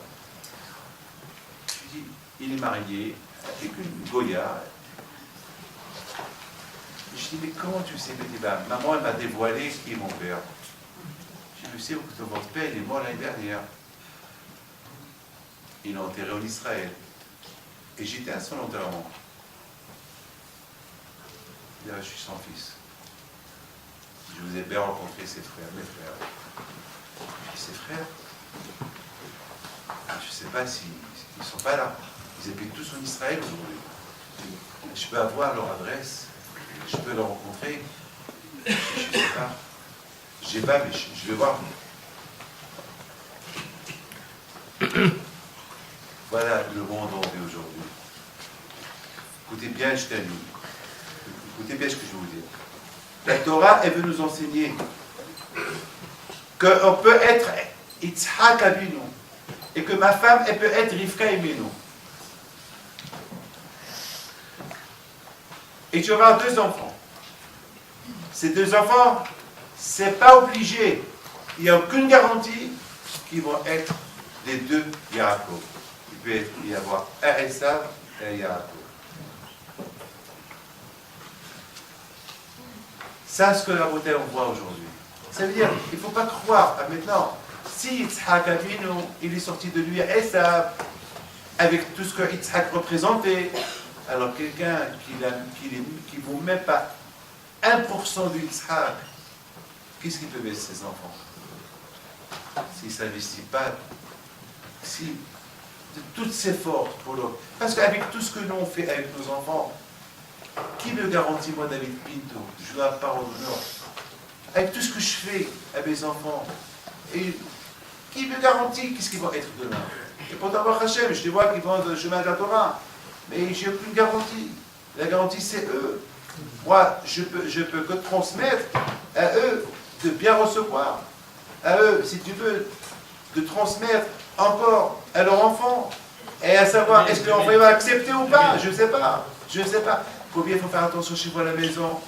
Je dis, il est marié avec une Goya. Je dis, mais comment tu sais? Il me dit, bah, maman, elle m'a dévoilé qui est mon père. Je dis, je sais que votre père, il est mort l'année dernière. Il est enterré en Israël. Et j'étais à son enterrement. Il dit, ah, je suis son fils. Je vous ai bien rencontré ses frères, mes frères. Je dis, ses frères? Je ne sais pas s'ils ne sont pas là. Ils habitent tous en Israël aujourd'hui. Je peux avoir leur adresse. Je peux les rencontrer. Je ne sais pas. Je sais pas, mais je vais voir. Voilà le monde où on vit aujourd'hui. Écoutez bien, je t'allume. Écoutez bien ce que je vais vous dire. La Torah, elle veut nous enseigner qu'on peut être Yitzhak Avinu et que ma femme, elle peut être Rivka Imenu. Et tu vas avoir 2 enfants. Ces 2 enfants, c'est pas obligé. Il n'y a aucune garantie qu'ils vont être les 2 Yaakov. Il peut y avoir un Esav et un Yaakov. Ça, c'est ce que la beauté on voit aujourd'hui. Ça veut dire, il ne faut pas croire maintenant. Si Yitzhak Avinu, il est sorti de lui à Esav, avec tout ce que Yitzhak représentait, alors quelqu'un qui ne vaut même pas 1% de Yitzhak, qu'est-ce qu'il peut mettre ses enfants? S'il ne s'investit pas, si de toutes ses forces pour l'autre. Parce qu'avec tout ce que nous on fait avec nos enfants, qui me garantit, moi, David Pinto, je dois la parole d'honneur, avec tout ce que je fais à mes enfants, et qui me garantit qu'est-ce qu'ils vont être demain? Et pour d'avoir Hachem, je les vois qu'ils vont dans le chemin de la Torah, mais j'ai aucune garantie. La garantie, c'est eux. Moi, je peux que transmettre à eux de bien recevoir, à eux, si tu veux, de transmettre encore à leur enfant, et à savoir, est-ce que l'enfant va accepter ou pas? Je ne sais pas. Je ne sais pas. Combien il faut faire attention chez vous à la maison?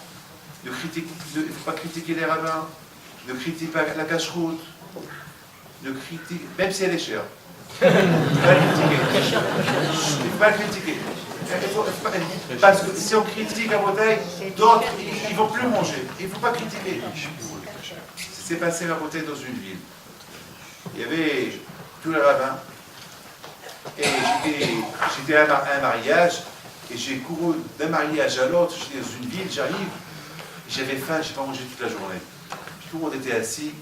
Il ne faut pas critiquer les rabbins, ne critiquer pas la cache-route, ne critique, même si elle est chère. Il ne faut pas critiquer. Parce que si on critique à bouteille, d'autres, ils ne vont plus manger. Il ne faut pas critiquer. C'est passé à bouteille dans une ville. Il y avait tous les rabbins. Et j'étais à un mariage. Et j'ai couru d'un mariage à l'autre. J'étais dans une ville, j'arrive. J'avais faim, je n'ai pas mangé toute la journée. Tout le monde était assis.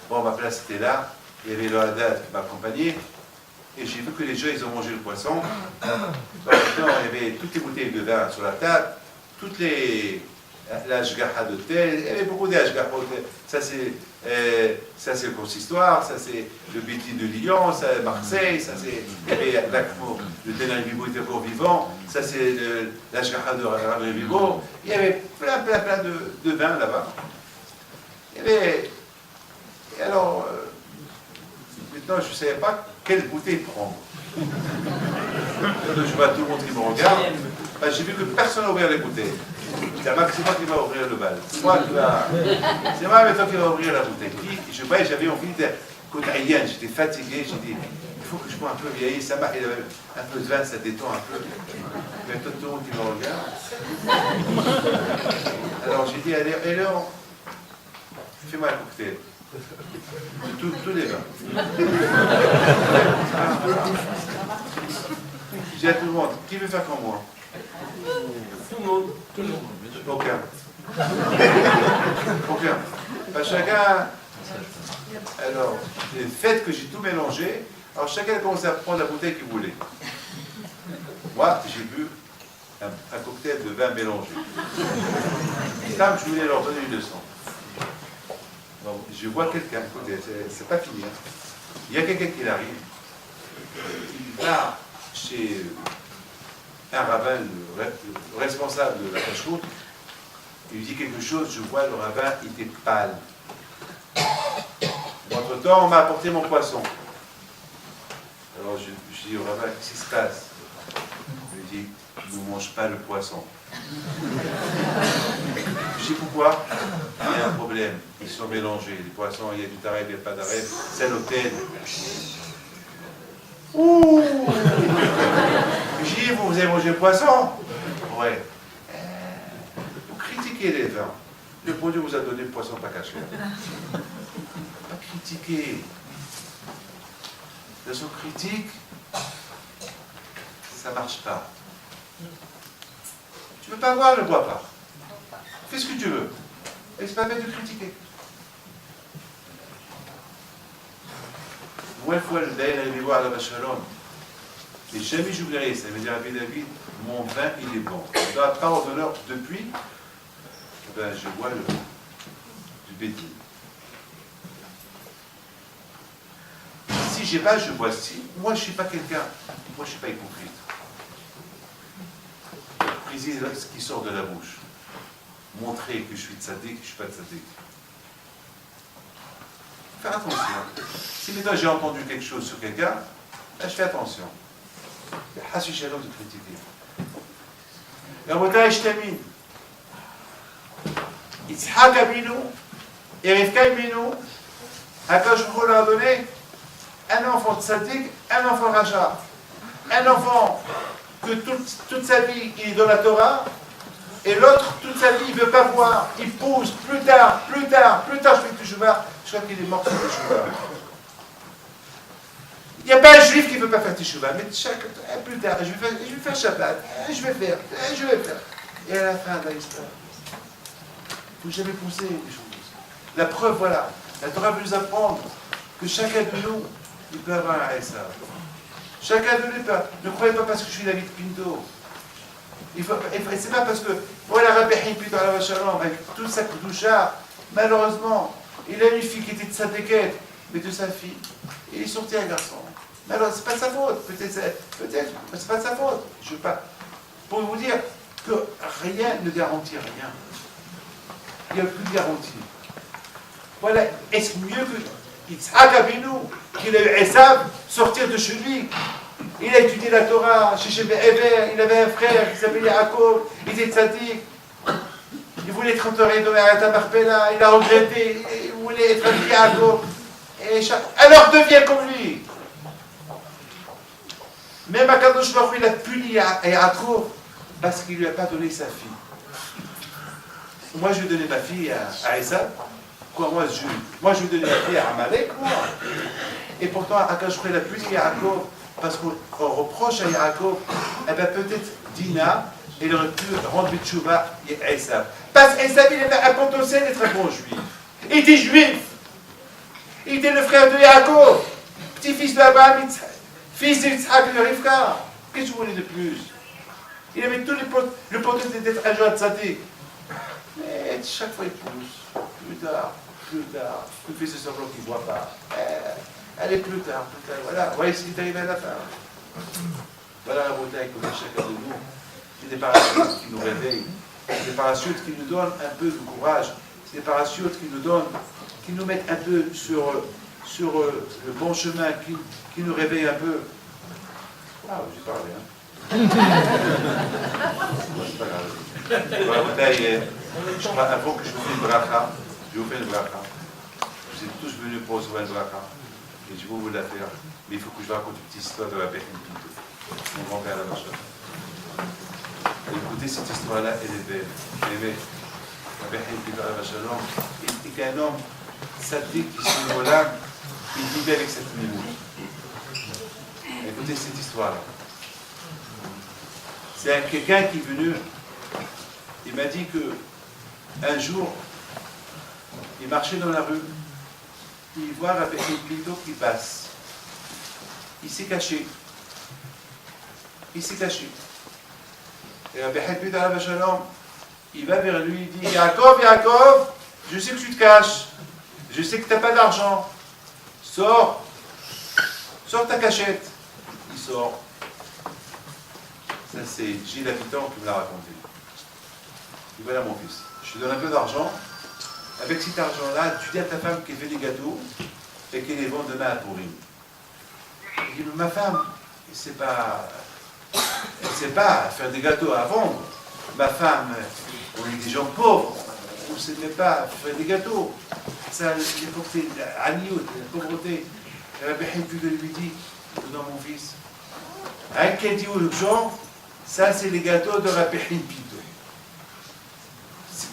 Bon, ma place était là. Il y avait le Haddad qui m'accompagnait. Et j'ai vu que les gens, ils ont mangé le poisson. Donc, il y avait toutes les bouteilles de vin sur la table, toutes les l'Ashgaha de tel, il y avait beaucoup d'Ashgaha. Ça c'est le consistoire, ça c'est le Béti de Lyon, ça c'est Marseille, ça c'est. Il y avait l'Akmo, le Ténari Vibo était encore vivant, ça c'est l'Ashgaha de Rabbi Vibo. Il y avait plein de vins là-bas. Il y avait. Et alors, maintenant je ne savais pas quelle bouteille prendre. Je vois tout le monde qui me regarde. Ben, j'ai vu que personne n'a ouvert les bouteilles. C'est moi qui va ouvrir le bal. C'est moi maintenant qui va ouvrir la bouteille. Puis, j'avais envie de côté aïen, j'étais fatigué. J'ai dit, il faut que je bois un peu vieilli. Ça m'a un peu de vin, ça détend un peu. Il y a tout le monde qui me regarde. Alors j'ai dit, allez, fais-moi un cocktail. De tous les vins. J'ai dit à tout le monde, qui veut faire comme moi? Tout le monde. Aucun. Aucun. Pas chacun. Alors, le fait que j'ai tout mélangé, alors chacun a commencé à prendre la bouteille qu'il voulait. Moi, j'ai bu un cocktail de vin mélangé. Ça, je voulais leur donner une leçon. Bon, je vois quelqu'un, écoutez, c'est pas fini. Hein. Il y a quelqu'un qui arrive, il va chez un rabbin, le responsable de la cache-route, il lui dit quelque chose, je vois le rabbin, il était pâle. Entre-temps, on m'a apporté mon poisson. Alors je dis au rabbin, qu'est-ce qui se passe? Il lui dit, je ne mange pas le poisson. Je dis pourquoi? Il y a un problème, ils sont mélangés, les poissons, il y a du taref, il n'y a pas d'aref, c'est l'hôtel. Ouh! Je dis, vous avez mangé le poisson? Ouais. Vous critiquez les vins. Le produit vous a donné le poisson pas caché. Pas critiquer. De son critique, ça ne marche pas. Tu ne veux pas voir, ne bois pas. Fais ce que tu veux. Et c'est pas bête de critiquer. Moi, il faut aller voir la Shalom. Et jamais j'oublierai, ça veut dire à David, mon vin, il est bon. Dans la parole d'honneur, depuis, ben, je bois du béti. Si j'ai pas, je bois si. Moi, je ne suis pas quelqu'un. Moi, je ne suis pas hypocrite. Préciser ce qui sort de la bouche. Montrer que je suis tzaddik, que je ne suis pas tzaddik. Faire attention. Si maintenant j'ai entendu quelque chose sur quelqu'un, là, je fais attention. Il y a Hassi Shalom de critiquer. Et Rabotai, je termine. Yitzhak Abinu et Rivka Abinu, Akash Baruch Hu leur a donné un enfant tzaddik, un enfant raja. Un enfant que toute sa vie il est dans la Torah, et l'autre, toute sa vie, il ne veut pas voir, il pousse, plus tard, je fais teshuva, je crois qu'il est mort sur teshuva. Il n'y a pas un juif qui ne veut pas faire teshuva, mais plus tard, je vais faire Shabbat, je vais faire. Et à la fin de l'histoire, il ne faut jamais pousser les choses. La preuve, voilà, la Torah veut nous apprendre que chacun de nous, il peut avoir un Esav. Chacun de nous peut. Ne croyez pas parce que je suis David Pinto. C'est pas parce que, voilà, Rabbi Pinto à la Shalom, avec toute sa kdusha, malheureusement, il a une fille qui était de sa déquête, mais de sa fille, il est sorti un garçon. Mais alors, c'est pas de sa faute, peut-être, mais c'est pas de sa faute. Je veux pas. Pour vous dire que rien ne garantit rien. Il n'y a plus de garantie. Voilà, est-ce mieux que Yitzhak Abinu, qu'il a eu Esav, sortir de chez lui? Il a étudié la Torah, chez Shebe Ever, il avait un frère qui s'appelait Yaakov, il était tzaddik. Il voulait être enterré dans la Marpella, il a regretté, il voulait être avec Yaakov. Alors deviens comme lui. Même Akadosh Baruch Hu, il a puni Yaakov parce qu'il ne lui a pas donné sa fille. Moi, je vais donner ma fille à Esav. Quoi, moi, je vais donner ma fille à Amalek, moi. Et pourtant, Akadosh Baruch Hu, il a puni Yaakov parce qu'on reproche à Yaakov, eh bien peut-être Dina, il aurait pu rendre Tchouba et Esav. Parce qu'Esav, il avait un potentiel d'être un bon juif. Il était juif. Il était le frère de Yaakov, petit-fils d'Abraham, fils d'Yitzhak et de Rivka. Qu'est-ce que vous voulez de plus? Il avait tout le potentiel d'être un joueur tzaddik. Mais Et chaque fois il pousse, plus tard, il fait ce semblant qu'il ne voit pas. Allez, plus tard, voilà, voyez ce qui est arrivé à la fin. Voilà la beauté avec chacun de nous. C'est des parachutes qui nous réveillent, c'est des parachutes qui nous donnent un peu de courage, c'est des parachutes qui nous mettent un peu sur le bon chemin, qui nous réveillent un peu. Ah, j'ai parlé, hein. C'est pas grave. Voilà, bataille, je crois, avant que je vous fasse une bracha, je vous fais une bracha. Vous êtes tous venus pour recevoir une bracha. Et je vais vous la faire. Mais il faut que je vous raconte une petite histoire de la Bechim Pinto. Mon grand-père la marche. Écoutez, cette histoire-là, elle est belle. Mais la Bechim Pinto la marche était un homme sadique qui se volait, il vivait avec cette mimoute. Écoutez cette histoire-là. C'est quelqu'un qui est venu, il m'a dit que un jour, il marchait dans la rue, il voit avec un Pinto qui passe. Il s'est caché. Il s'est caché. Et Rabbi Pinto il va vers lui, il dit Yaakov, je sais que tu te caches, je sais que tu n'as pas d'argent, sors ta cachette. Il sort. Ça, c'est Gilles Habitant qui me l'a raconté. Il dit voilà mon fils, je te donne un peu d'argent. Avec cet argent-là, tu dis à ta femme qu'elle fait des gâteaux et qu'elle les vend demain à Pourim. Il dit mais ma femme, elle ne sait pas faire des gâteaux à vendre. Ma femme, on est des gens pauvres, on ne sait même pas faire des gâteaux. Ça, l'époque, c'est la pauvreté. Et Rabbi Pinto lui dit non mon fils, avec quel dit aux gens, ça c'est les gâteaux de Rabbi Pinto.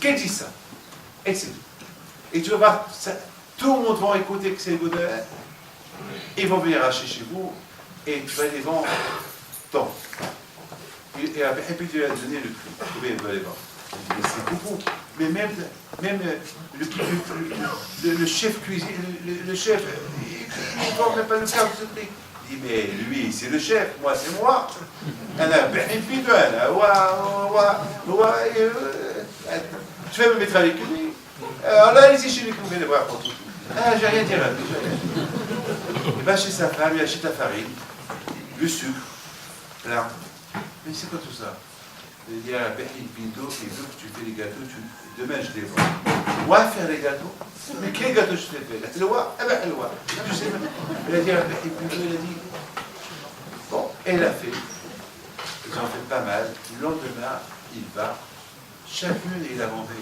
Qu'elle dit ça? Et c'est tout. Et tu vas voir, ça, tout le monde va écouter que c'est les gâteaux. Ils vont venir acheter chez vous et tu vas les vendre tant. Et Rabbi Pinto lui a donné le prix. Combien il va les vendre? Mais c'est beaucoup. Mais même le chef cuisine, le chef, il ne vend même pas le quart de ce prix. Il dit, mais lui, c'est le chef, moi, c'est moi. Tu vas me mettre avec lui. Alors là, allez-y chez lui, vous allez voir pour tout. Ah, j'ai rien dit à lui. Il va chez sa femme, il achète la farine, le sucre, là. Mais c'est quoi tout ça? Il dit à Bechim Pinto, il veut que tu fais les gâteaux, demain je les vends. Moi faire les gâteaux? Mais quel gâteau je te fais? Le roi? Eh bien, le roi. Tu sais, il a dit à Bechim Pinto, il a dit, bon, elle a fait. Ils en fait pas mal. Le lendemain, il va. Chacune, il a vendu.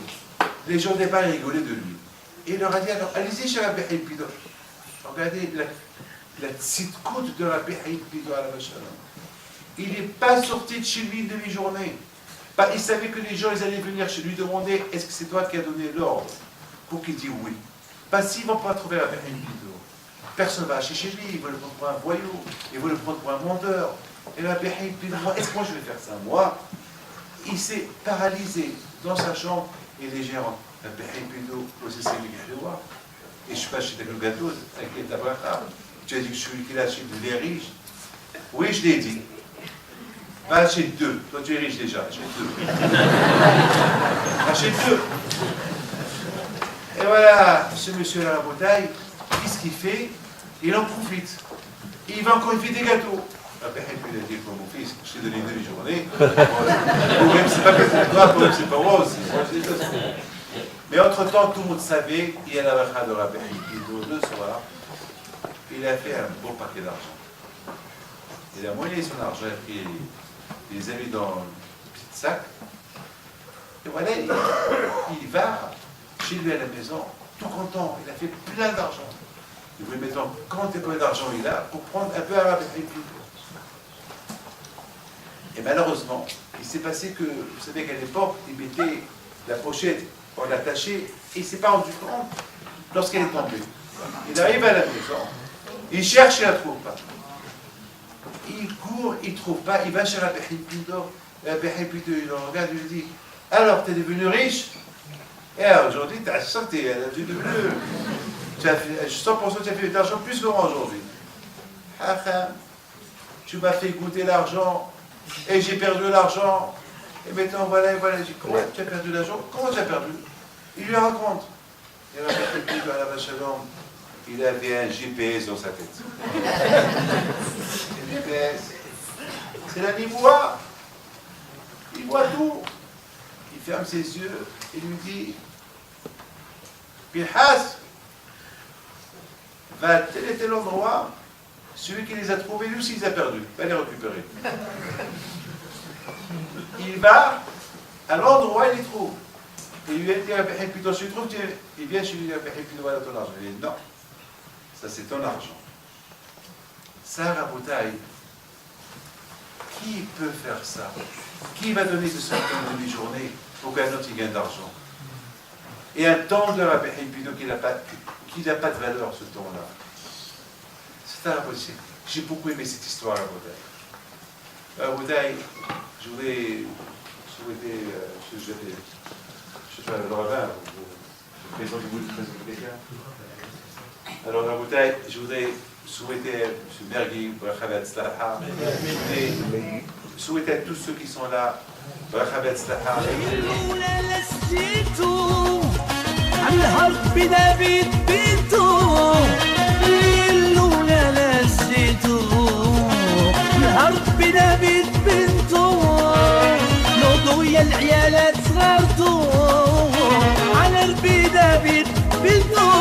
Les gens au départ, ils rigolaient de lui. Et il leur a dit, alors, allez-y chez Bechim Pinto. Regardez la petite côte de Bechim Pinto à la vache. Il n'est pas sorti de chez lui une demi-journée. Il savait que les gens ils allaient venir chez lui demander est-ce que c'est toi qui as donné l'ordre pour qu'il dise oui. Parce qu'ils ne vont pas trouver la Bechim Pinto. Personne ne va acheter chez lui, ils veulent le prendre pour un voyou, ils veulent le prendre pour un menteur. Et la Bechim Pinto, est-ce que moi je vais faire ça? Moi, il s'est paralysé dans sa chambre et les gérants. La Bechim Pinto, c'est lui qui a le voir. Et je ne suis pas chez le gâteau, t'inquiète, t'as tu as dit que je suis celui qui l'a acheté de les riches. Oui, je l'ai dit. Va acheter deux. Toi, tu es riche déjà. Achète deux. Achète deux. Et voilà, ce monsieur à la bouteille, qu'est-ce qu'il fait? Il en profite. Il va encore, il fait des gâteaux. Après, il a dit pour mon fils, je t'ai donné une demi-journée. Pour c'est pas que pour toi, pour c'est pas moi aussi. Mais entre-temps, tout le monde savait, il y a la bracha de Rabbi Pinto le soir. Il a fait un beau paquet d'argent. Il a moyen son argent et il les a mis dans un petit sac. Et voilà, il va chez lui à la maison, tout content. Il a fait plein d'argent. Il voulait maintenant compter combien d'argent il a pour prendre un peu à Rabbi Pinto. Et malheureusement, il s'est passé que, vous savez qu'à l'époque, il mettait la pochette, on l'attachait, et il ne s'est pas rendu compte lorsqu'elle est tombée. Il arrive à la maison, il cherche et ne la trouve pas. Il court, il ne trouve pas, il va chez Rabbi Pinto. Rabbi Pinto, il le regarde, il lui dit alors, tu es devenu riche? Et alors, aujourd'hui, tu as sorti, tu es devenu. 100% tu as fait d'argent plus que moi aujourd'hui. Tu m'as fait goûter l'argent, et j'ai perdu l'argent. Et maintenant, voilà, j'ai dit comment tu as perdu l'argent? Comment tu as perdu? Il lui raconte. Et Rabbi Elpido alav shalom, il avait un GPS dans sa tête. Le GPS, c'est la niboua. Il voit tout. Il ferme ses yeux et lui dit Pinhas va à tel et tel endroit, celui qui les a trouvés, lui aussi, il les a perdus. Va les récupérer. Il va à l'endroit, il les trouve. Et il lui a dit Rabbi Elpido, tu le trouves, il vient chez lui, Rabbi Elpido, voilà ton argent. Il dit non, ça c'est ton argent. Ça, Raboutaï, qui peut faire ça? Qui va donner de son temps de demi-journée pour qu'un autre gagne d'argent? Et un temps de Rabbi Elpido qui n'a pas de valeur, ce temps-là. C'est un Raboutaï. J'ai beaucoup aimé cette histoire, Raboutaï. Raboutaï, je voudrais souhaiter, je sais pas, le rabbin, le président du groupe, le président de quelqu'un. Alors, Raboutaï, je voudrais souhaiter à M. Bergui, Brachabat Slaha, et souhaiter à tous ceux qui sont là, Brachabat Slaha. العيالات صغرتو على البيدة بيدو